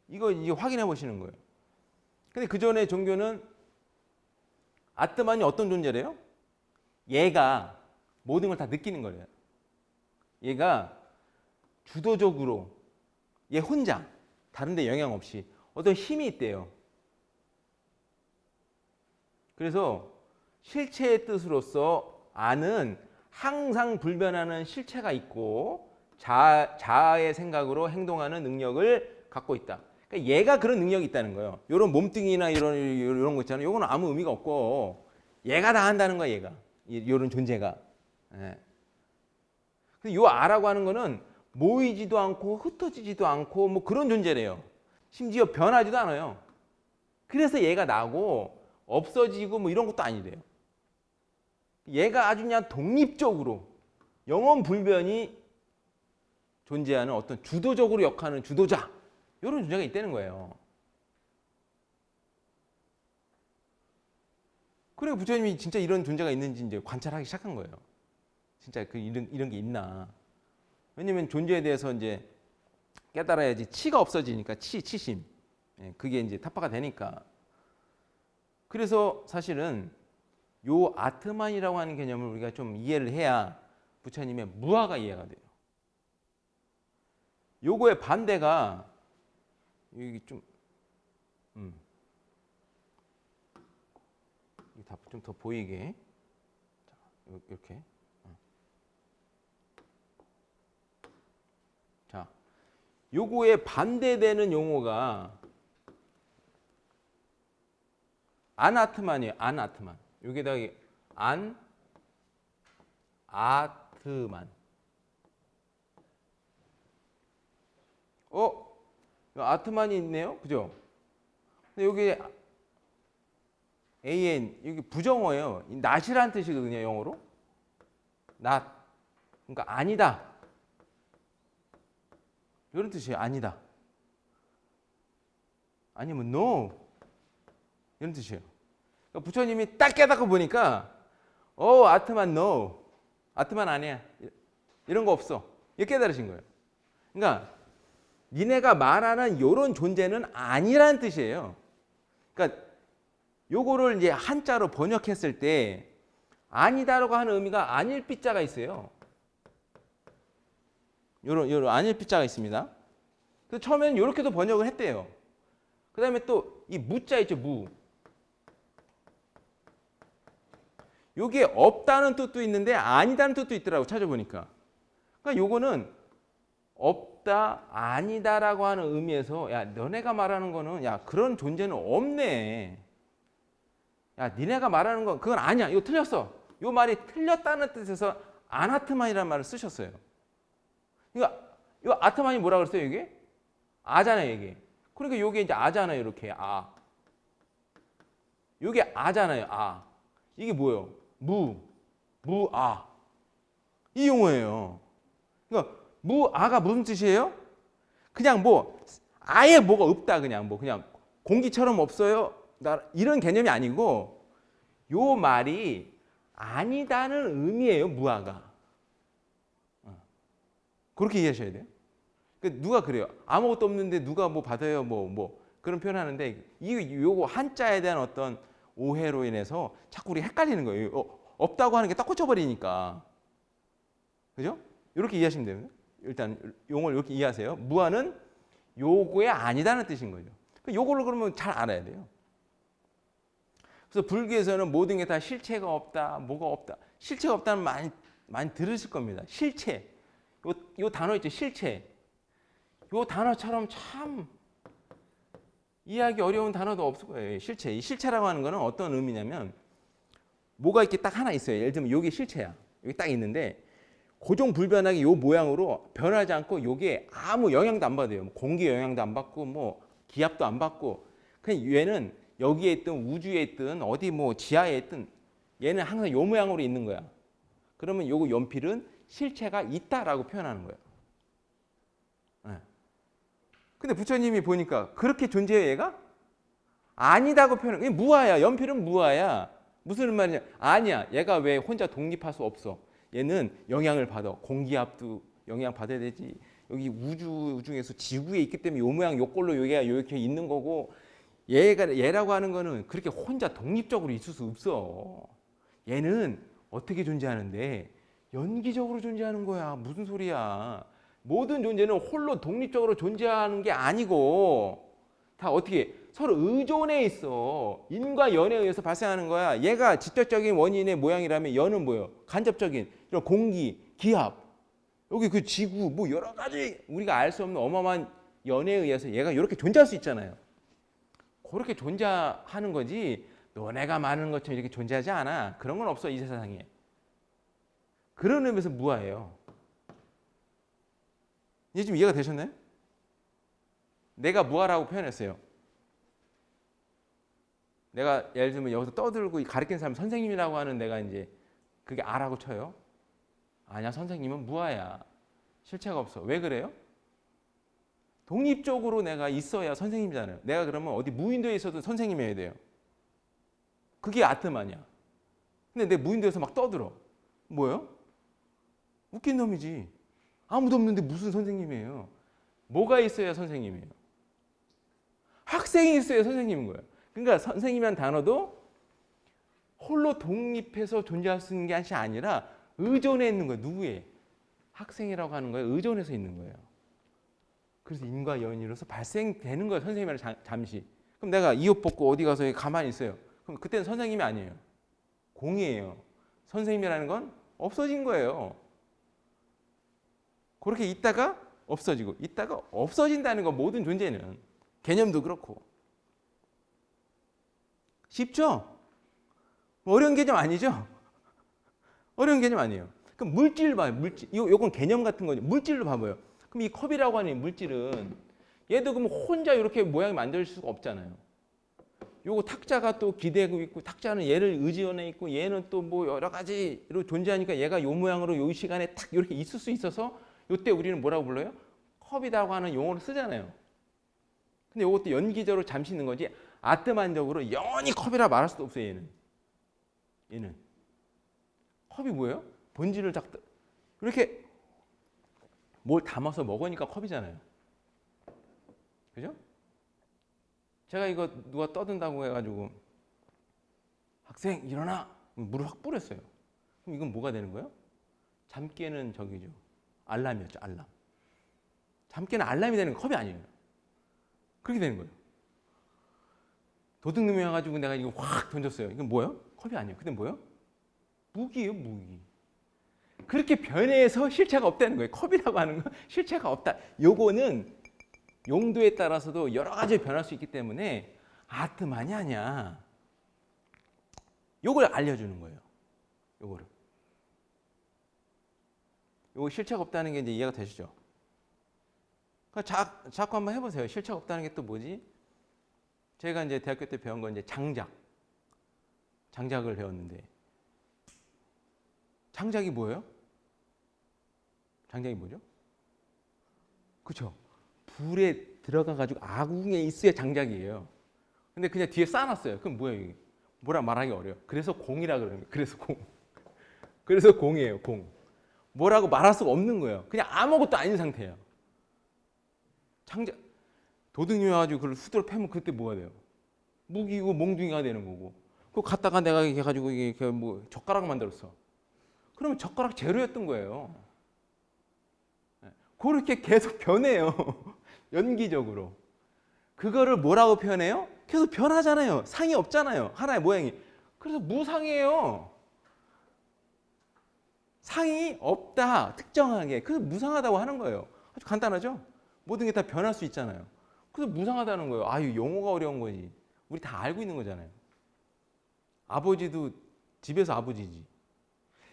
이게 확인해 보시는 거예요. 근데 그 전에 종교는 아트만이 어떤 존재래요? 얘가 모든 걸 다 느끼는 거예요. 얘가 주도적으로 얘 혼자 다른 데 영향 없이 어떤 힘이 있대요. 그래서 실체의 뜻으로서 아는 항상 불변하는 실체가 있고 자아의 생각으로 행동하는 능력을 갖고 있다. 그러니까 얘가 그런 능력이 있다는 거예요. 이런 몸뚱이나 이런 거 있잖아요. 이거는 아무 의미가 없고 얘가 다 한다는 거야. 얘가 이런 존재가. 예. 요 아라고 하는 거는 모이지도 않고 흩어지지도 않고 뭐 그런 존재래요. 심지어 변하지도 않아요. 그래서 얘가 나고 없어지고 뭐 이런 것도 아니래요. 얘가 아주 그냥 독립적으로 영원 불변이 존재하는 어떤 주도적으로 역하는 주도자 이런 존재가 있다는 거예요. 그래 부처님이 진짜 이런 존재가 있는지 이제 관찰하기 시작한 거예요. 진짜 이런 게 있나? 왜냐면 존재에 대해서 이제 깨달아야지 치가 없어지니까 치심. 그게 이제 타파가 되니까. 그래서 사실은 요 아트만이라고 하는 개념을 우리가 좀 이해를 해야 부처님의 무아가 이해가 돼요. 요거의 반대가 여기 좀 좀 더 보이게 이렇게. 자, 요거에 반대되는 용어가 아나트만이에요. 아나트만. 여기다가 아트만. 아트만이 있네요. 그죠? 근데 여기 an 여기 부정어예요. not이라는 뜻이거든요. 영어로. not. 그러니까 아니다. 이런 뜻이에요. 아니다. 아니면 no. 이런 뜻이에요. 그러니까 부처님이 딱 깨닫고 보니까 아트만 no. 아트만 아니야. 이런 거 없어. 이렇게 깨달으신 거예요. 그러니까 니네가 말하는 이런 존재는 아니라는 뜻이에요. 그러니까 요거를 이제 한자로 번역했을 때 아니다라고 하는 의미가 아닐 삐자가 있어요. 요런 아닐 삐자가 있습니다. 그래서 처음에는 이렇게도 번역을 했대요. 그 다음에 또 이 무자 있죠. 무. 요게 없다는 뜻도 있는데 아니다는 뜻도 있더라고 찾아보니까. 그러니까 요거는 없다, 아니다라고 하는 의미에서 야 너네가 말하는 거는 야 그런 존재는 없네. 야 니네가 말하는 건 그건 아니야. 이거 틀렸어. 요 말이 틀렸다는 뜻에서 아나트만이라는 말을 쓰셨어요. 이거 아트만이 뭐라 그랬어요 이게? 아잖아요, 이게. 그러니까 요게 이제 아잖아요, 이렇게. 아. 요게 아잖아요, 아. 이게 뭐예요? 무아. 이 용어예요. 그러니까 무아가 무슨 뜻이에요? 그냥 뭐 아예 뭐가 없다, 그냥 뭐 그냥 공기처럼 없어요. 이런 개념이 아니고 요 말이 아니다는 의미예요, 무아가. 그렇게 이해하셔야 돼요. 그러니까 누가 그래요? 아무것도 없는데 누가 뭐 받아요? 뭐 그런 표현하는데 요거 한자에 대한 어떤 오해로 인해서 자꾸 우리 헷갈리는 거예요. 없다고 하는 게 딱 꽂혀버리니까. 그죠? 이렇게 이해하시면 됩니다. 일단 용어를 이렇게 이해하세요. 무아는 요거에 아니다는 뜻인 거죠. 요거를 그러면 잘 알아야 돼요. 그래서 불교에서는 모든 게 다 실체가 없다, 뭐가 없다. 실체가 없다는 많이 들으실 겁니다. 실체. 요 단어 있죠, 실체. 요 단어처럼 참 이해하기 어려운 단어도 없을 거예요. 실체. 이 실체라고 하는 거는 어떤 의미냐면 뭐가 이렇게 딱 하나 있어요. 예를 들면 요게 실체야. 여기 딱 있는데 고정불변하게 요 모양으로 변하지 않고 요게 아무 영향도 안 받아요. 공기 영향도 안 받고 뭐 기압도 안 받고 그냥 얘는 여기에 있든 우주에 있든 어디 뭐 지하에 있든 얘는 항상 요 모양으로 있는 거야. 그러면 요거 연필은 실체가 있다라고 표현하는 거예요. 네. 근데 부처님이 보니까 그렇게 존재해요, 얘가? 아니다고 표현해. 무아야. 연필은 무아야. 무슨 말이냐? 아니야. 얘가 왜 혼자 독립할 수 없어? 얘는 영향을 받아. 공기압도 영향 받아야 되지. 여기 우주 중에서 지구에 있기 때문에 요 모양 요 꼴로 여기가 이렇게 있는 거고 얘라고 하는 거는 그렇게 혼자 독립적으로 있을 수 없어. 얘는 어떻게 존재하는데 연기적으로 존재하는 거야. 무슨 소리야? 모든 존재는 홀로 독립적으로 존재하는 게 아니고 다 어떻게 서로 의존해 있어. 인과 연에 의해서 발생하는 거야. 얘가 직접적인 원인의 모양이라면 연은 뭐예요? 간접적인 이런 공기, 기압, 여기 그 지구 뭐 여러 가지 우리가 알 수 없는 어마어마한 연에 의해서 얘가 이렇게 존재할 수 있잖아요. 그렇게 존재하는 거지 너네가 많은 것처럼 이렇게 존재하지 않아. 그런 건 없어, 이 세상에. 그런 의미에서 무아예요. 이제 좀 이해가 되셨나요? 내가 무아라고 표현했어요. 내가 예를 들면 여기서 떠들고 가르치는 사람 선생님이라고 하는 내가 이제 그게 아라고 쳐요. 아니야, 선생님은 무아야. 실체가 없어. 왜 그래요? 독립적으로 내가 있어야 선생님이잖아요. 내가 그러면 어디 무인도에 있어도 선생님이어야 돼요. 그게 아트만이야. 근데 내 무인도에서 막 떠들어. 뭐예요? 웃긴 놈이지. 아무도 없는데 무슨 선생님이에요? 뭐가 있어야 선생님이에요? 학생이 있어야 선생님인 거예요. 그러니까 선생님이라는 단어도 홀로 독립해서 존재할 수 있는 게 아니라 의존해 있는 거예요. 누구에? 학생이라고 하는 거예요. 의존해서 있는 거예요. 그래서 인과 연이로서 발생되는 거예요. 선생님이랑 잠시. 그럼 내가 이 옷 벗고 어디 가서 가만히 있어요. 그럼 그때는 선생님이 아니에요. 공이에요. 선생님이라는 건 없어진 거예요. 그렇게 있다가 없어지고 있다가 없어진다는 거 모든 존재는. 개념도 그렇고. 쉽죠? 어려운 개념 아니죠? 어려운 개념 아니에요. 그럼 물질 봐요. 물질. 요건 개념 같은 거죠. 물질로 봐봐요. 그럼 이 컵이라고 하는 물질은 얘도 그럼 혼자 이렇게 모양을 만들 수가 없잖아요. 요거 탁자가 또 기대고 있고 탁자는 얘를 의지원해 있고 얘는 또 뭐 여러 가지로 존재하니까 얘가 요 모양으로 요 시간에 탁 이렇게 있을 수 있어서 요때 우리는 뭐라고 불러요? 컵이라고 하는 용어를 쓰잖아요. 근데 요것도 연기적으로 잠시 있는 거지 아트만적으로 영원히 컵이라 말할 수도 없어요. 얘는 컵이 뭐예요? 본질을 딱 이렇게 뭘 담아서 먹으니까 컵이잖아요. 그죠? 제가 이거 누가 떠든다고 해가지고 학생 일어나 물을 확 뿌렸어요. 그럼 이건 뭐가 되는 거예요? 잠 깨는 저기죠. 알람이었죠. 알람. 잠 깨는 알람이 되는 거 컵이 아니에요. 그렇게 되는 거예요. 도둑놈이 와가지고 내가 이거 확 던졌어요. 이건 뭐예요? 컵이 아니에요. 근데 뭐예요? 무기예요. 무기. 그렇게 변해서 실체가 없다는 거예요. 컵이라고 하는 건 실체가 없다. 요거는 용도에 따라서도 여러 가지 변할 수 있기 때문에 아트만이 아니야. 요걸 알려주는 거예요. 요거를. 요거 실체가 없다는 게 이제 이해가 되시죠? 자꾸 한번 해보세요. 실체가 없다는 게 또 뭐지? 제가 이제 대학교 때 배운 건 이제 장작을 배웠는데, 장작이 뭐예요? 장작이 뭐죠? 그렇죠. 불에 들어가가지고 아궁이에 있어야 장작이에요. 근데 그냥 뒤에 쌓아놨어요. 그럼 뭐예요 이게? 뭐라 말하기 어려워. 그래서 공이라 그러는 거예요. 그래서 공. 그래서 공이에요. 공. 뭐라고 말할 수가 없는 거예요. 그냥 아무것도 아닌 상태예요. 장작 도둑이 와가지고 그걸 후드로 패면 그때 뭐가 돼요? 무기고 몽둥이가 되는 거고. 그거 갖다가 내가 이렇게 해가지고 이게 뭐 젓가락 만들었어. 그러면 젓가락 재료였던 거예요. 그렇게 계속 변해요. 연기적으로. 그거를 뭐라고 표현해요? 계속 변하잖아요. 상이 없잖아요. 하나의 모양이. 그래서 무상이에요. 상이 없다. 특정하게. 그래서 무상하다고 하는 거예요. 아주 간단하죠? 모든 게 다 변할 수 있잖아요. 그래서 무상하다는 거예요. 아유, 용어가 어려운 거지. 우리 다 알고 있는 거잖아요. 아버지도 집에서 아버지지.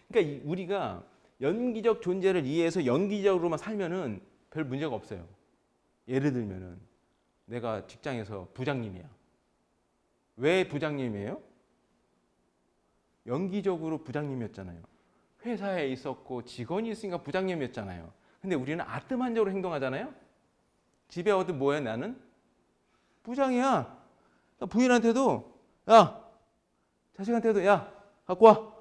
그러니까 우리가 연기적 존재를 이해해서 연기적으로만 살면은 별 문제가 없어요. 예를 들면은 내가 직장에서 부장님이야. 왜 부장님이에요? 연기적으로 부장님이었잖아요. 회사에 있었고 직원이 있으니까 부장님이었잖아요. 근데 우리는 아뜨만적으로 행동하잖아요. 집에 어디 뭐해 나는? 부장이야. 부인한테도 야, 자식한테도 야, 갖고 와.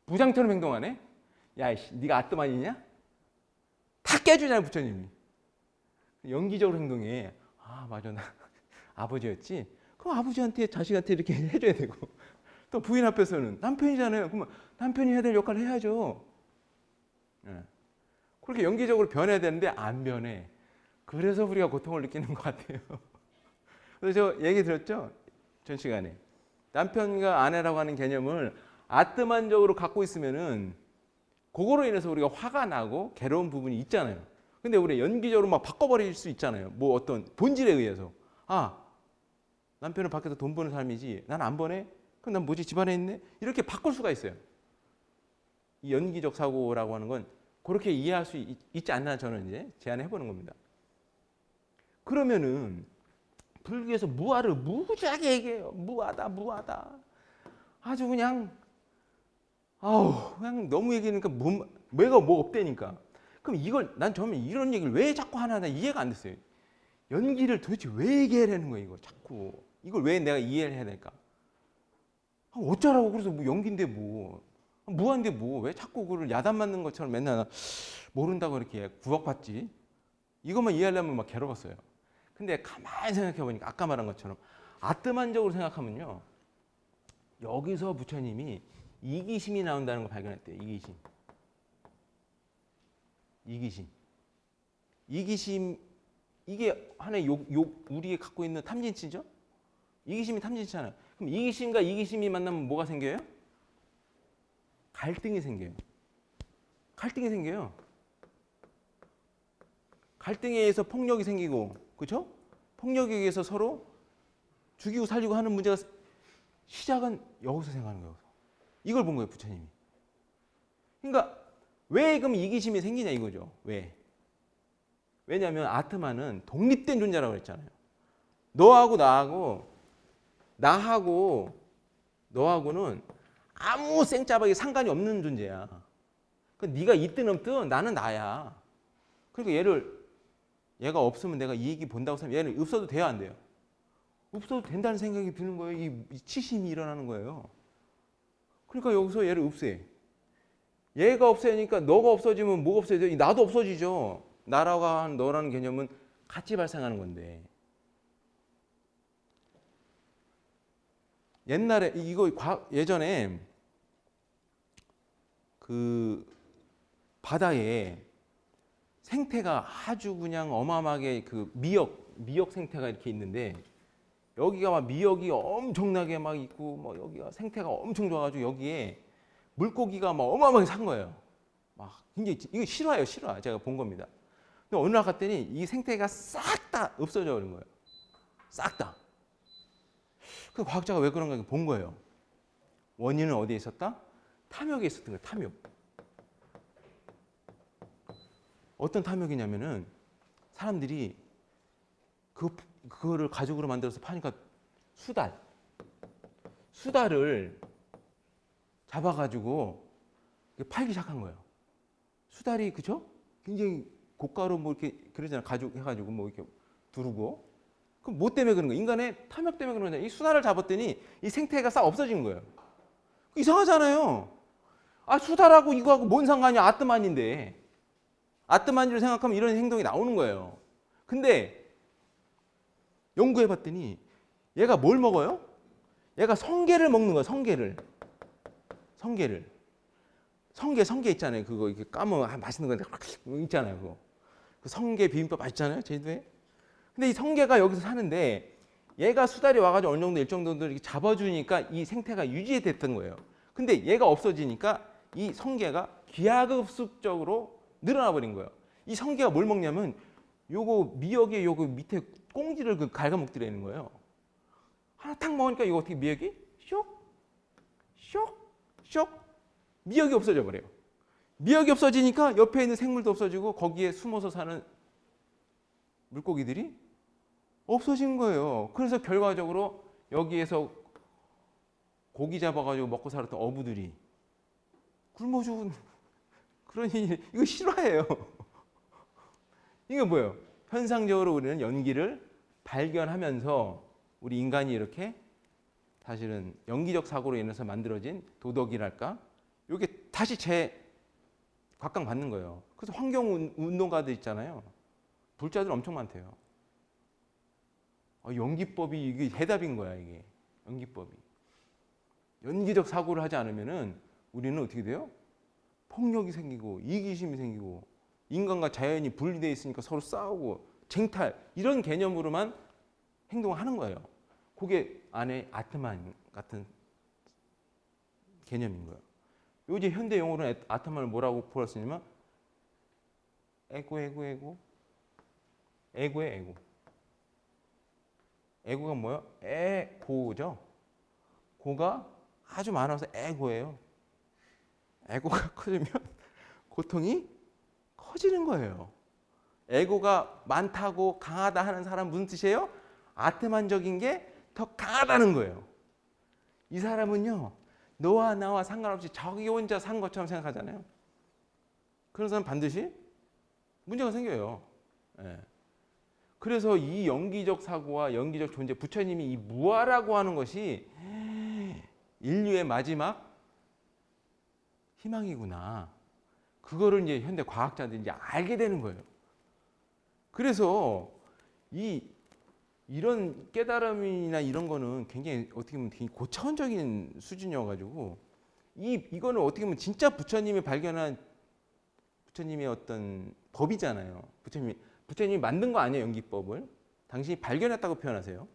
부장처럼 행동하네. 야, 이씨, 네가 아뜨만이냐? 다 깨주잖아요, 부처님이. 연기적으로 행동해. 아, 맞아, 나 아버지였지. 그럼 아버지한테 자식한테 이렇게 해줘야 되고, 또 부인 앞에서는 남편이잖아요. 그러면 남편이 해야 될 역할을 해야죠. 네. 그렇게 연기적으로 변해야 되는데 안 변해. 그래서 우리가 고통을 느끼는 것 같아요. 그래서 저 얘기 들었죠? 전 시간에. 남편과 아내라고 하는 개념을 아뜨만적으로 갖고 있으면은 그거로 인해서 우리가 화가 나고 괴로운 부분이 있잖아요. 근데 우리 연기적으로 막 바꿔버릴 수 있잖아요. 뭐 어떤 본질에 의해서. 아, 남편은 밖에서 돈 버는 사람이지. 난 안 버네? 그럼 난 뭐지? 집안에 있네? 이렇게 바꿀 수가 있어요. 이 연기적 사고라고 하는 건 그렇게 이해할 수 있지 않나 저는 이제 제안해 보는 겁니다. 그러면은 불교에서 무아를 무지하게 얘기해요. 무아다. 아주 그냥 그냥 너무 얘기하니까 뭐가 없대니까. 그럼 이걸 난 처음에 이런 얘기를 왜 자꾸 하나 이해가 안 됐어요. 연기를 도대체 왜 얘기하려는 거예요, 이거 자꾸. 이걸 왜 내가 이해를 해야 될까? 어쩌라고 그래서 뭐 연기인데 뭐 무한데 뭐 왜 자꾸 그걸 야단 맞는 것처럼 맨날 모른다고 이렇게 구박받지? 이것만 이해하려면 막 괴로웠어요. 근데 가만히 생각해 보니까 아까 말한 것처럼 아뜨만적으로 생각하면요. 여기서 부처님이 이기심이 나온다는 걸 발견했대요. 이기심 이게 하나의 우리가 갖고 있는 탐진치죠? 이기심이 탐진치잖아요. 그럼 이기심과 이기심이 만나면 뭐가 생겨요? 갈등이 생겨요. 갈등에 의해서 폭력이 생기고, 그렇죠? 폭력에 의해서 서로 죽이고 살리고 하는 문제가 시작은 여기서 생각하는 거예요. 이걸 본 거예요, 부처님이. 그러니까 왜 그럼 이기심이 생기냐 이거죠. 왜? 왜냐하면 아트마는 독립된 존재라고 그랬잖아요. 너하고는 아무 쌩짜박이 상관이 없는 존재야. 그러니까 네가 있든 없든 나는 나야. 그러니까 얘가 없으면 내가 이익이 본다고 생각하면 얘는 없어도 돼야 안 돼요? 없어도 된다는 생각이 드는 거예요. 이 치심이 일어나는 거예요. 그러니까 여기서 얘를 없애. 얘가 없애니까 너가 없어지면 뭐가 없어져요? 나도 없어지죠. 나라고 하는 너라는 개념은 같이 발생하는 건데. 옛날에 예전에 그 바다에 생태가 아주 그냥 어마어마하게 그 미역 생태가 이렇게 있는데 여기가 막 미역이 엄청나게 막 있고 뭐 여기가 생태가 엄청 좋아가지고 여기에 물고기가 막 어마어마하게 산 거예요. 막 굉장히 이거 실화예요, 실화. 제가 본 겁니다. 근데 어느 날 갔더니 이 생태가 싹 다 없어져 버린 거예요. 싹 다. 그 과학자가 왜 그런가 본 거예요. 원인은 어디에 있었다? 탐욕에 있었던 거예요. 탐욕. 어떤 탐욕이냐면은 사람들이 그거를 가죽으로 만들어서 파니까 수달을 잡아가지고 팔기 시작한 거예요. 수달이 그죠? 굉장히 고가로 뭐 이렇게 그러잖아요. 가죽 해가지고 뭐 이렇게 두르고. 그럼 뭐 때문에 그런 거예요? 인간의 탐욕 때문에 그런 거잖아요. 이 수달을 잡았더니 이 생태계가 싹 없어진 거예요. 이상하잖아요. 아, 수달하고 이거하고 뭔 상관이야? 아트만인데. 아트만이를 생각하면 이런 행동이 나오는 거예요. 근데 연구해봤더니 얘가 뭘 먹어요? 얘가 성게를 먹는 거예요. 성게를. 성게 있잖아요. 그거 이렇게 까면 맛있는 건데 있잖아요. 그거. 그 성게 비빔밥 맛있잖아요. 제주도에. 근데 이 성게가 여기서 사는데 얘가 수달이 와가지고 어느 정도 일정 정도 이렇게 잡아주니까 이 생태가 유지됐던 거예요. 근데 얘가 없어지니까 이 성게가 기하급수적으로 늘어나 버린 거예요. 이 성게가 뭘 먹냐면 요거 미역에 요거 밑에 꽁지를 갉아먹더라는 거예요. 하나 탁 먹으니까 이거 어떻게 미역이 쇽 미역이 없어져 버려요. 미역이 없어지니까 옆에 있는 생물도 없어지고 거기에 숨어서 사는 물고기들이 없어진 거예요. 그래서 결과적으로 여기에서 고기 잡아가지고 먹고 살았던 어부들이 굶어 죽은 그런 일, 이거 실화예요. 이게 뭐예요? 현상적으로 우리는 연기를 발견하면서 우리 인간이 이렇게 사실은 연기적 사고로 인해서 만들어진 도덕이랄까? 이게 다시 각광받는 거예요. 그래서 환경운동가들 있잖아요. 불자들 엄청 많대요. 연기법이 이게 해답인 거야, 이게. 연기법이. 연기적 사고를 하지 않으면은 우리는 어떻게 돼요? 폭력이 생기고 이기심이 생기고 인간과 자연이 분리되어 있으니까 서로 싸우고 쟁탈 이런 개념으로만 행동을 하는 거예요. 그게 안에 아트만 같은 개념인 거예요. 요즘 현대 용어로는 아트만을 뭐라고 부를 수 있냐면 에고예요, 에고. 에고가 뭐예요? 에고죠. 고가 아주 많아서 에고예요. 에고가 커지면 고통이 커지는 거예요. 에고가 많다고 강하다 하는 사람 무슨 뜻이에요? 아트만적인 게 더 강하다는 거예요. 이 사람은요, 너와 나와 상관없이 자기 혼자 산 것처럼 생각하잖아요. 그런 사람 반드시 문제가 생겨요. 예. 그래서 이 연기적 사고와 연기적 존재, 부처님이 이 무아라고 하는 것이 인류의 마지막 희망이구나. 그거를 이제 현대 과학자들이 이제 알게 되는 거예요. 그래서 이런 깨달음이나 이런 거는 굉장히 어떻게 보면 되게 고차원적인 수준이어가지고 이거는 어떻게 보면 진짜 부처님이 발견한 부처님의 어떤 법이잖아요. 부처님이 만든 거 아니에요, 연기법을. 당신이 발견했다고 표현하세요.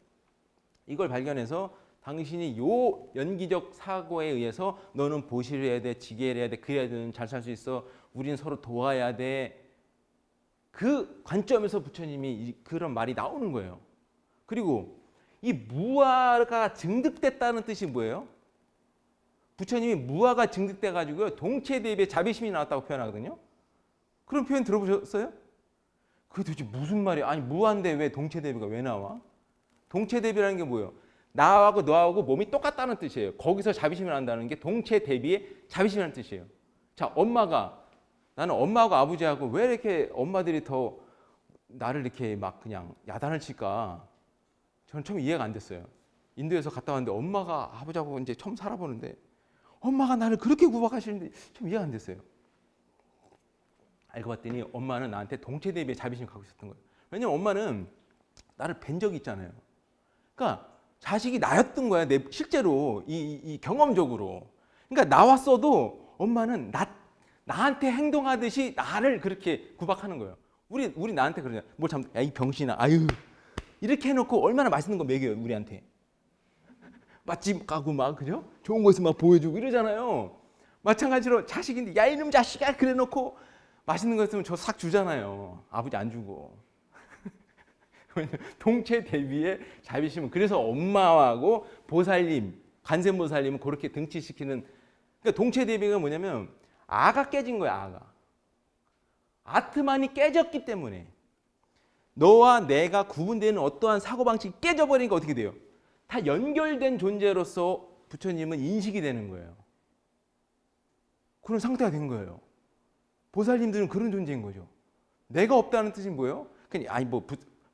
이걸 발견해서 당신이 요 연기적 사고에 의해서 너는 보시를 해야 돼, 지게를 해야 돼, 그래야 되는 잘 살 수 있어. 우리는 서로 도와야 돼. 그 관점에서 부처님이 그런 말이 나오는 거예요. 그리고 이 무아가 증득됐다는 뜻이 뭐예요? 부처님이 무아가 증득돼 가지고요, 동체 대비에 자비심이 나왔다고 표현하거든요. 그런 표현 들어보셨어요? 그게 도대체 무슨 말이야? 아니 무아인데 왜 동체 대비가 왜 나와? 동체 대비라는 게 뭐예요? 나하고 너하고 몸이 똑같다는 뜻이에요. 거기서 자비심이 난다는 게 동체 대비에 자비심이라는 뜻이에요. 자, 나는 엄마하고 아버지하고 왜 이렇게 엄마들이 더 나를 이렇게 막 그냥 야단을 칠까? 저는 처음 이해가 안 됐어요. 인도에서 갔다 왔는데 엄마가 아버지하고 이제 처음 살아보는데 엄마가 나를 그렇게 구박하시는데 좀 이해가 안 됐어요. 알고 봤더니 엄마는 나한테 동체 대비에 자비심을 갖고 있었던 거예요. 왜냐면 엄마는 나를 뵌 적이 있잖아요. 그러니까 자식이 나였던 거야. 실제로 이 경험적으로. 그러니까 나왔어도 엄마는 나한테 행동하듯이 나를 그렇게 구박하는 거예요. 우리 나한테 그러잖아. 뭘 잘못, 야, 이 병신아, 아유. 이렇게 해놓고 얼마나 맛있는 거 먹여요, 우리한테. 맛집 가고 막, 그죠? 좋은 것을 막 보여주고 이러잖아요. 마찬가지로 자식인데, 야, 이놈 자식아! 그래 놓고 맛있는 거 있으면 저 싹 주잖아요. 아버지 안 주고. 동체 대비의 자비심은 그래서 엄마하고 보살님, 관세음보살님은 그렇게 등치시키는, 그러니까 동체 대비가 뭐냐면 아가 깨진 거야, 아가. 아트만이 깨졌기 때문에. 너와 내가 구분되는 어떠한 사고방식이 깨져버리니까 어떻게 돼요? 다 연결된 존재로서 부처님은 인식이 되는 거예요. 그런 상태가 된 거예요. 보살님들은 그런 존재인 거죠. 내가 없다는 뜻이 뭐예요? 그냥 아니 뭐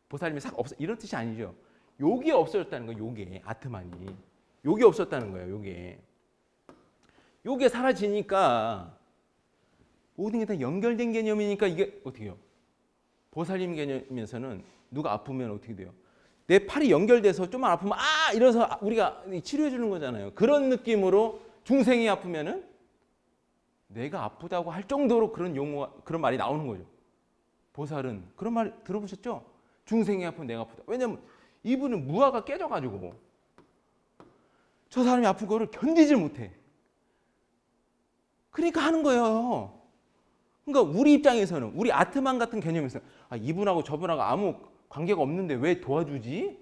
보살님이 없어 이런 뜻이 아니죠. 요게 없어졌다는 거예요. 요게 아트만이. 요게 없었다는 거예요. 요게 사라지니까 모든 게 다 연결된 개념이니까 이게 어떻게 해요? 보살님 개념에서는 누가 아프면 어떻게 돼요? 내 팔이 연결돼서 좀만 아프면 이래서 우리가 치료해 주는 거잖아요. 그런 느낌으로 중생이 아프면은 내가 아프다고 할 정도로 그런 말이 나오는 거죠. 보살은 그런 말 들어보셨죠? 중생이 아프면 내가 아프다. 왜냐면 이분은 무아가 깨져가지고 저 사람이 아픈 거를 견디질 못해. 그러니까 하는 거예요. 그러니까 우리 입장에서는, 우리 아트만 같은 개념에서는 이분하고 저분하고 아무 관계가 없는데 왜 도와주지?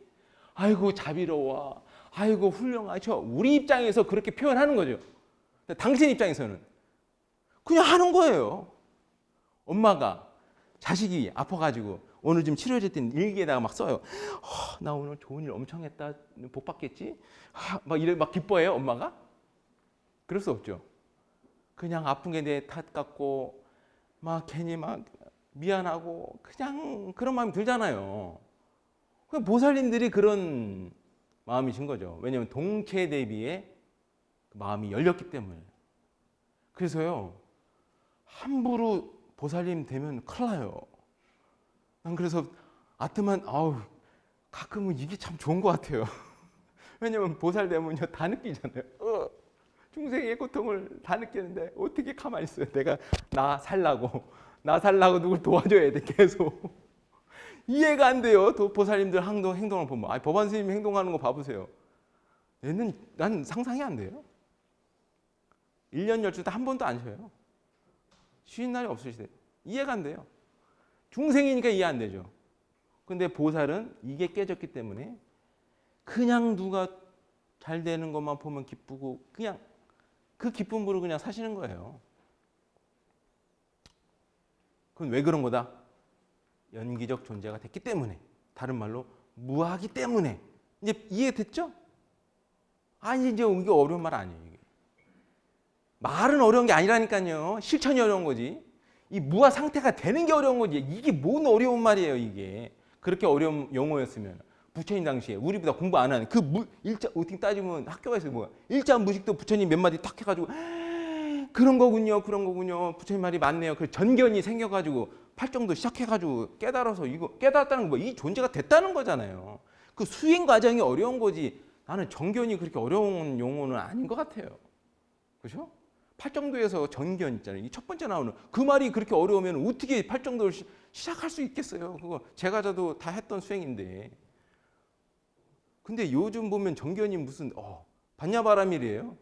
아이고 자비로워. 아이고 훌륭하죠. 우리 입장에서 그렇게 표현하는 거죠. 당신 입장에서는 그냥 하는 거예요. 엄마가 자식이 아파가지고 오늘 좀 치료해 줄 때 일기에다가 막 써요. 나 오늘 좋은 일 엄청 했다. 복 받겠지? 막 기뻐해요, 엄마가? 그럴 수 없죠. 그냥 아픈 게 내 탓 같고 막 괜히 막 미안하고 그냥 그런 마음이 들잖아요. 보살님들이 그런 마음이신 거죠. 왜냐하면 동체 대비에 마음이 열렸기 때문에. 그래서요, 함부로 보살님 되면 큰일 나요. 난 그래서 아트만 가끔은 이게 참 좋은 것 같아요. 왜냐면 보살 되면요 다 느끼잖아요. 중생의 고통을 다 느끼는데 어떻게 가만히 있어요. 내가 나 살라고 누굴 도와줘야 돼 계속. 이해가 안 돼요. 보살님들 행동을 보면 법안 스님이 행동하는 거 봐보세요. 난 상상이 안 돼요. 1년 열주 다 한 번도 안 쉬어요. 쉬는 날이 없으시대요. 이해가 안 돼요. 중생이니까 이해 안 되죠. 근데 보살은 이게 깨졌기 때문에 그냥 누가 잘 되는 것만 보면 기쁘고 그냥 그 기쁨으로 그냥 사시는 거예요. 그건 왜 그런 거다? 연기적 존재가 됐기 때문에, 다른 말로 무하기 때문에. 이제 이해됐죠? 이제 이게 어려운 말 아니에요. 이게. 말은 어려운 게 아니라니까요. 실천이 어려운 거지. 이 무하 상태가 되는 게 어려운 거지. 이게 뭔 어려운 말이에요, 이게. 그렇게 어려운 용어였으면. 부처님 당시에 우리보다 공부 안 하는 일자 어떻게 따지면 학교가 있어요. 뭐야. 일자 무식도 부처님 몇 마디 탁 해가지고 그런 거군요. 부처님 말이 맞네요. 그 전견이 생겨가지고 팔정도 시작해가지고 깨달아서 이거 깨달았다는 거 이 존재가 됐다는 거잖아요. 그 수행 과정이 어려운 거지. 나는 정견이 그렇게 어려운 용어는 아닌 것 같아요. 그렇죠? 팔정도에서 전견 있잖아요. 이 첫 번째 나오는 그 말이 그렇게 어려우면 어떻게 팔정도를 시작할 수 있겠어요? 그거 제가 저도 다 했던 수행인데. 근데 요즘 보면 정견이 무슨 반야바람이래요.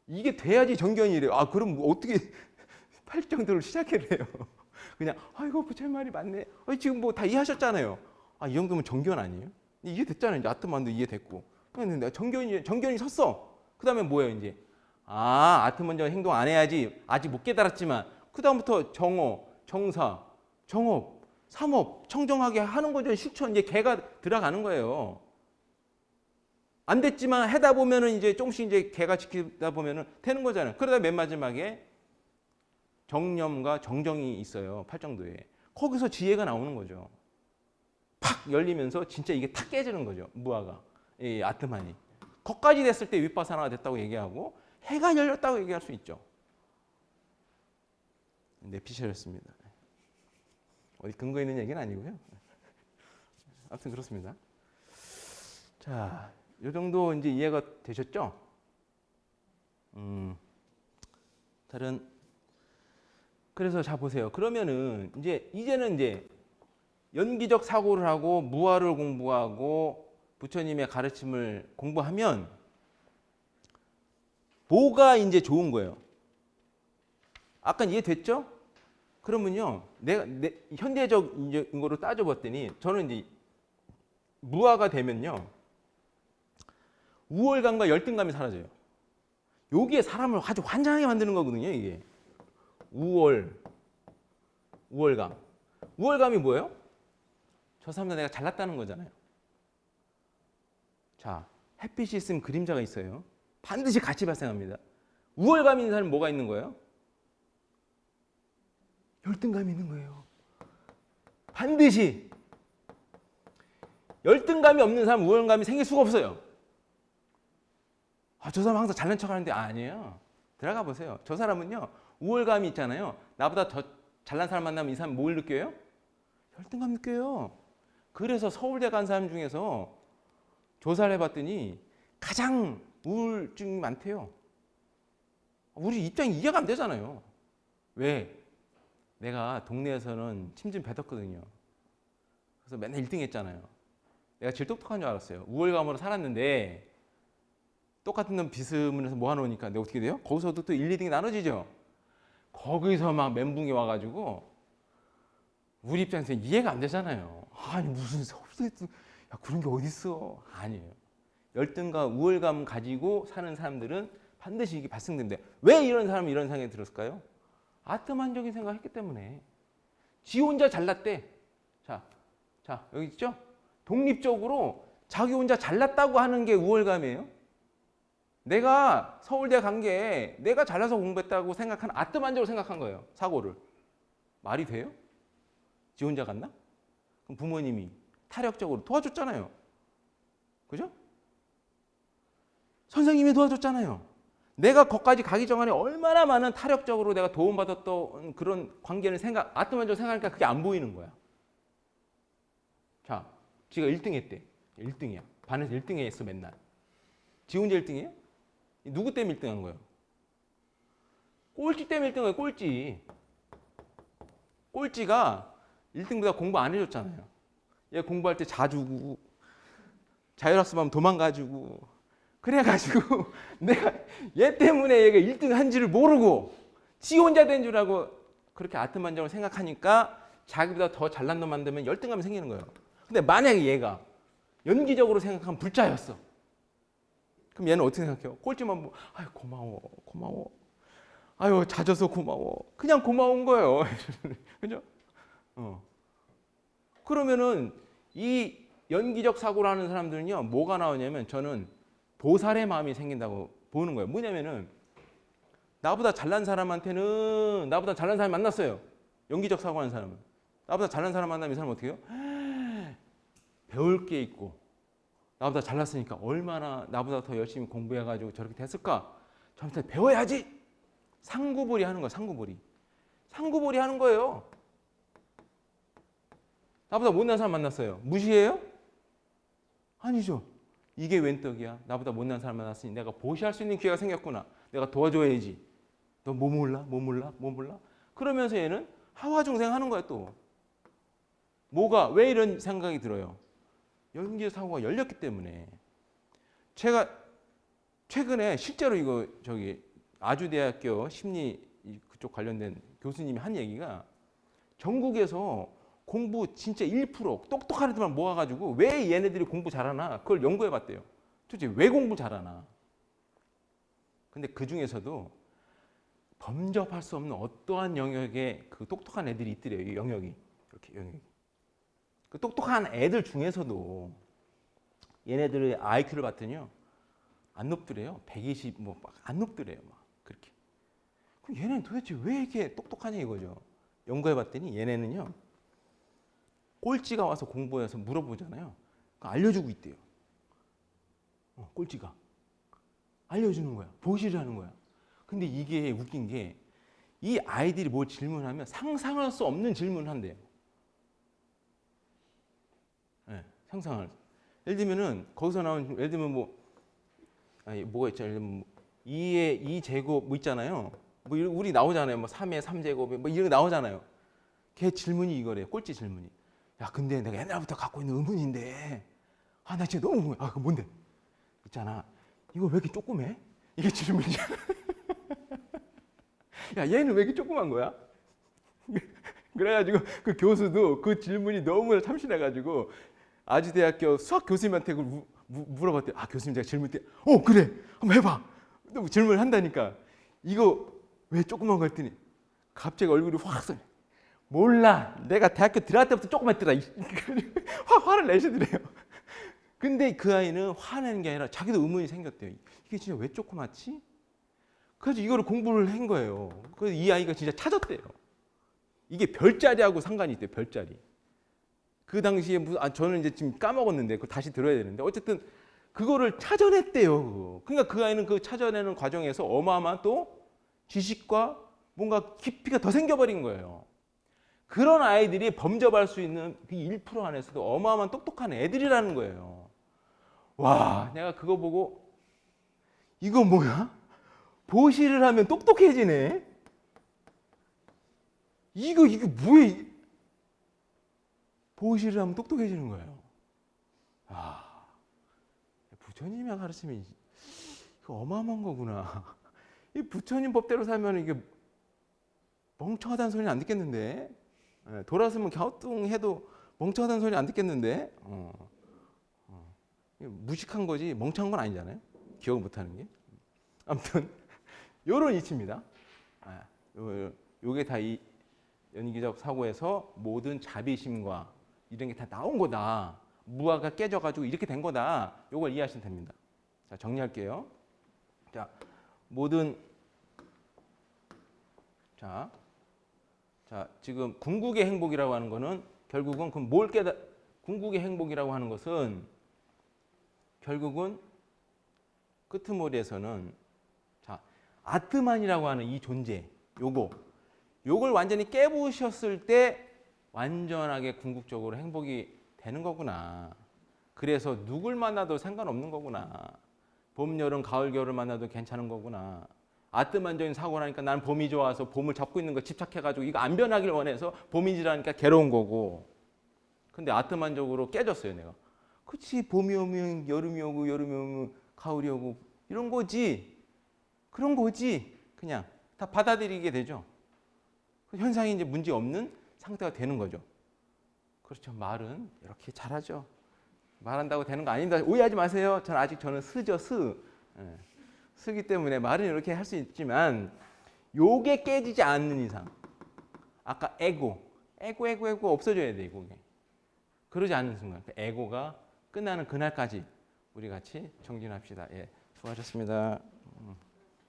이게 돼야지 정견이래요. 그럼 어떻게 팔정도를 시작해래요? 그냥 이거 부처님 말이 맞네. 지금 뭐 다 이해하셨잖아요. 이 정도면 정견 아니에요? 이해됐잖아요. 이제 아트만도 이해됐고. 근데 정견이 섰어. 그다음에 뭐예요 이제? 아트 먼저 행동 안 해야지. 아직 못 깨달았지만 그다음부터 정어, 정사, 정업, 삼업 청정하게 하는 거죠. 실천 이제 개가 들어가는 거예요. 안 됐지만 하다 보면은 이제 조금씩 이제 개가 지키다 보면은 되는 거잖아요. 그러다 맨 마지막에 정념과 정정이 있어요. 팔정도에. 거기서 지혜가 나오는 거죠. 팍 열리면서 진짜 이게 탁 깨지는 거죠. 무아가. 이 아트만이. 거기까지 됐을 때 윗바사나가 됐다고 얘기하고 해가 열렸다고 얘기할 수 있죠. 내피셜였습니다. 어디 근거 있는 얘기는 아니고요. 아무튼 그렇습니다. 자, 이 정도 이제 이해가 되셨죠? 그래서 자 보세요. 그러면은 이제는 연기적 사고를 하고 무아를 공부하고 부처님의 가르침을 공부하면 뭐가 이제 좋은 거예요? 아까 이해됐죠? 그러면요, 내가 현대적인 거로 따져봤더니 저는 이제 무아가 되면요. 우월감과 열등감이 사라져요. 여기에 사람을 아주 환장하게 만드는 거거든요, 이게. 우월감. 우월감이 뭐예요? 저 사람들 내가 잘났다는 거잖아요. 자, 햇빛이 있으면 그림자가 있어요. 반드시 같이 발생합니다. 우월감이 있는 사람은 뭐가 있는 거예요? 열등감이 있는 거예요. 반드시. 열등감이 없는 사람은 우월감이 생길 수가 없어요. 저 사람 항상 잘난 척하는데 아니에요. 들어가 보세요. 저 사람은요, 우월감이 있잖아요. 나보다 더 잘난 사람 만나면 이 사람 뭘 느껴요? 열등감 느껴요. 그래서 서울대 간 사람 중에서 조사를 해봤더니 가장 우울증이 많대요. 우리 입장이 이해가 안 되잖아요. 왜? 내가 동네에서는 침 좀 뱉었거든요. 그래서 맨날 1등 했잖아요. 내가 제일 똑똑한 줄 알았어요. 우월감으로 살았는데 똑같은 놈 비스무리해서 모아놓으니까 내가 어떻게 돼요? 거기서도 또 1, 2등이 나눠지죠. 거기서 막 멘붕이 와가지고 우리 입장에서 이해가 안 되잖아요. 아니 무슨 서울대 야 그런 게 어딨어. 아니에요. 열등감, 우월감 가지고 사는 사람들은 반드시 이게 발생됩니다. 왜 이런 사람이 이런 생각이 들었을까요? 아트만적인 생각을 했기 때문에. 지 혼자 잘났대. 자 여기 있죠? 독립적으로 자기 혼자 잘났다고 하는 게 우월감이에요. 내가 서울대 간 게 내가 잘나서 공부했다고 생각하는 아트만적으로 생각한 거예요. 사고를. 말이 돼요? 지 혼자 갔나? 그럼 부모님이 타력적으로 도와줬잖아요. 그죠? 선생님이 도와줬잖아요. 내가 거기까지 가기 전에 얼마나 많은 타력적으로 내가 도움받았던 그런 관계를 아트만적으로 생각하니까 그게 안 보이는 거야. 자, 지가 1등 했대. 1등이야. 반에서 1등 했어, 맨날. 지 혼자 1등이에요? 누구 때문에 1등 한 거예요? 꼴찌 때문에 1등 한 거예요, 꼴찌. 꼴찌가 1등보다 공부 안 해줬잖아요. 얘 공부할 때 자주고, 자율학습하면 도망가주고, 그래가지고 내가 얘 때문에 얘가 1등 한지를 모르고 지 혼자 된 줄 알고 그렇게 아트만적으로 생각하니까 자기보다 더 잘난 놈 만들면 열등감이 생기는 거예요. 근데 만약에 얘가 연기적으로 생각하면 불자였어. 그럼 얘는 어떻게 생각해요? 꼴찌만 보면 아유 고마워. 아유 자줘서 고마워. 그냥 고마운 거예요. 그죠? 그러면은 이 연기적 사고를 하는 사람들은요, 뭐가 나오냐면 저는 보살의 마음이 생긴다고 보는 거예요. 뭐냐면은 나보다 잘난 사람한테는 나보다 잘난 사람이 만났어요. 연기적 사고하는 사람은. 나보다 잘난 사람 만나면 이 사람 어떻게 해요? 배울 게 있고 나보다 잘났으니까 얼마나 나보다 더 열심히 공부해가지고 저렇게 됐을까? 저한테 배워야지. 상구보리 하는 거예요. 상구보리 하는 거예요. 나보다 못난 사람 만났어요. 무시해요? 아니죠. 이게 웬 떡이야. 나보다 못난 사람 만났으니 내가 보시할 수 있는 기회가 생겼구나. 내가 도와줘야지. 너 뭐 몰라? 그러면서 얘는 하와중생하는 거야 또. 왜 이런 생각이 들어요? 연기 사고가 열렸기 때문에. 제가 최근에 실제로 이거 아주대학교 심리 그쪽 관련된 교수님이 한 얘기가 전국에서 공부 진짜 1% 똑똑한 애들만 모아가지고 왜 얘네들이 공부 잘하나 그걸 연구해봤대요. 도대체 왜 공부 잘하나. 근데 그 중에서도 범접할 수 없는 어떠한 영역에 그 똑똑한 애들이 있더래요. 이 영역이. 그 똑똑한 애들 중에서도 얘네들의 IQ를 봤더니요. 안 높더래요. 120 안 높더래요. 막 그렇게. 그럼 얘네는 도대체 왜 이렇게 똑똑하냐 이거죠. 연구해봤더니 얘네는요. 꼴찌가 와서 공부해서 물어보잖아요. 알려주고 있대요. 꼴찌가. 알려주는 거야. 보시를 하는 거야. 근데 이게 웃긴 게 이 아이들이 뭘 질문하면 상상할 수 없는 질문을 한대요. 네, 상상을. 예를 들면은 거기서 나온 예를 들면 뭐가 있죠? 예를 들면 2의 2제곱 있잖아요. 우리 나오잖아요. 3의 3제곱 이런 거 나오잖아요. 걔 질문이 이거래요. 꼴찌 질문이. 야, 근데 내가 옛날부터 갖고 있는 의문인데, 나 진짜 너무 궁금해. 그거 뭔데? 있잖아. 이거 왜 이렇게 조그매? 이게 질문이야. 야, 얘는 왜 이렇게 조그만 거야? 그래가지고 그 교수도 그 질문이 너무 참신해가지고 아주대학교 수학 교수님한테 그걸 물어봤대요. 교수님 제가 질문 때, 그래. 한번 해봐. 또 질문을 한다니까. 이거 왜 조그만 거 했더니 갑자기 얼굴이 확 써. 몰라. 내가 대학교 들어갈 때부터 조금 했더라. 화를 내시더래요. 근데 그 아이는 화내는 게 아니라 자기도 의문이 생겼대요. 이게 진짜 왜 조그맣지? 그래서 이거를 공부를 한 거예요. 그래서 이 아이가 진짜 찾았대요. 이게 별자리하고 상관이 있대요. 별자리. 그 당시에 무슨 저는 이제 지금 까먹었는데 그거 다시 들어야 되는데 어쨌든 그거를 찾아냈대요. 그러니까 그 아이는 그 찾아내는 과정에서 어마어마한 또 지식과 뭔가 깊이가 더 생겨버린 거예요. 그런 아이들이 범접할 수 있는 그 1% 안에서도 어마어마한 똑똑한 애들이라는 거예요. 와, 내가 그거 보고 이거 뭐야? 보시를 하면 똑똑해지네. 이게 뭐야? 보시를 하면 똑똑해지는 거예요. 아, 부처님이 가르치면 이거 어마어마한 거구나. 이 부처님 법대로 살면 이게 멍청하다는 소리는 안 듣겠는데, 돌아서면 갸우뚱해도 멍청하다는 소리 안 듣겠는데, 무식한 거지 멍청한 건 아니잖아요. 기억 못하는 게. 아무튼 이런 이치입니다. 요게 다 이 연기적 사고에서 모든 자비심과 이런 게 다 나온 거다. 무아가 깨져가지고 이렇게 된 거다. 요걸 이해하시면 됩니다. 자, 정리할게요. 자, 모든 자, 지금 궁극의 행복이라고 하는 거는 결국은 그럼 궁극의 행복이라고 하는 것은 결국은 끄트머리에서는 자, 아트만이라고 하는 이 존재, 요걸 완전히 깨부셨을 때 완전하게 궁극적으로 행복이 되는 거구나. 그래서 누굴 만나도 상관없는 거구나. 봄, 여름, 가을, 겨울을 만나도 괜찮은 거구나. 아트만적인 사고라니까 나는 봄이 좋아서 봄을 잡고 있는 거 집착해가지고 이거 안 변하길 원해서 봄이 지라니까 괴로운 거고. 근데 아트만적으로 깨졌어요, 내가. 그치, 봄이 오면 여름이 오고 여름이 오면 가을이 오고 이런 거지. 그런 거지. 그냥 다 받아들이게 되죠. 그 현상이 이제 문제 없는 상태가 되는 거죠. 그렇죠. 말은 이렇게 잘하죠. 말한다고 되는 거 아닙니다. 오해하지 마세요. 저는 스죠, 스. 쓰기 때문에 말은 이렇게 할 수 있지만 요게 깨지지 않는 이상 아까 에고 없어져야 돼. 이게 그러지 않는 순간 에고가 끝나는 그날까지 우리 같이 정진합시다. 예, 수고하셨습니다.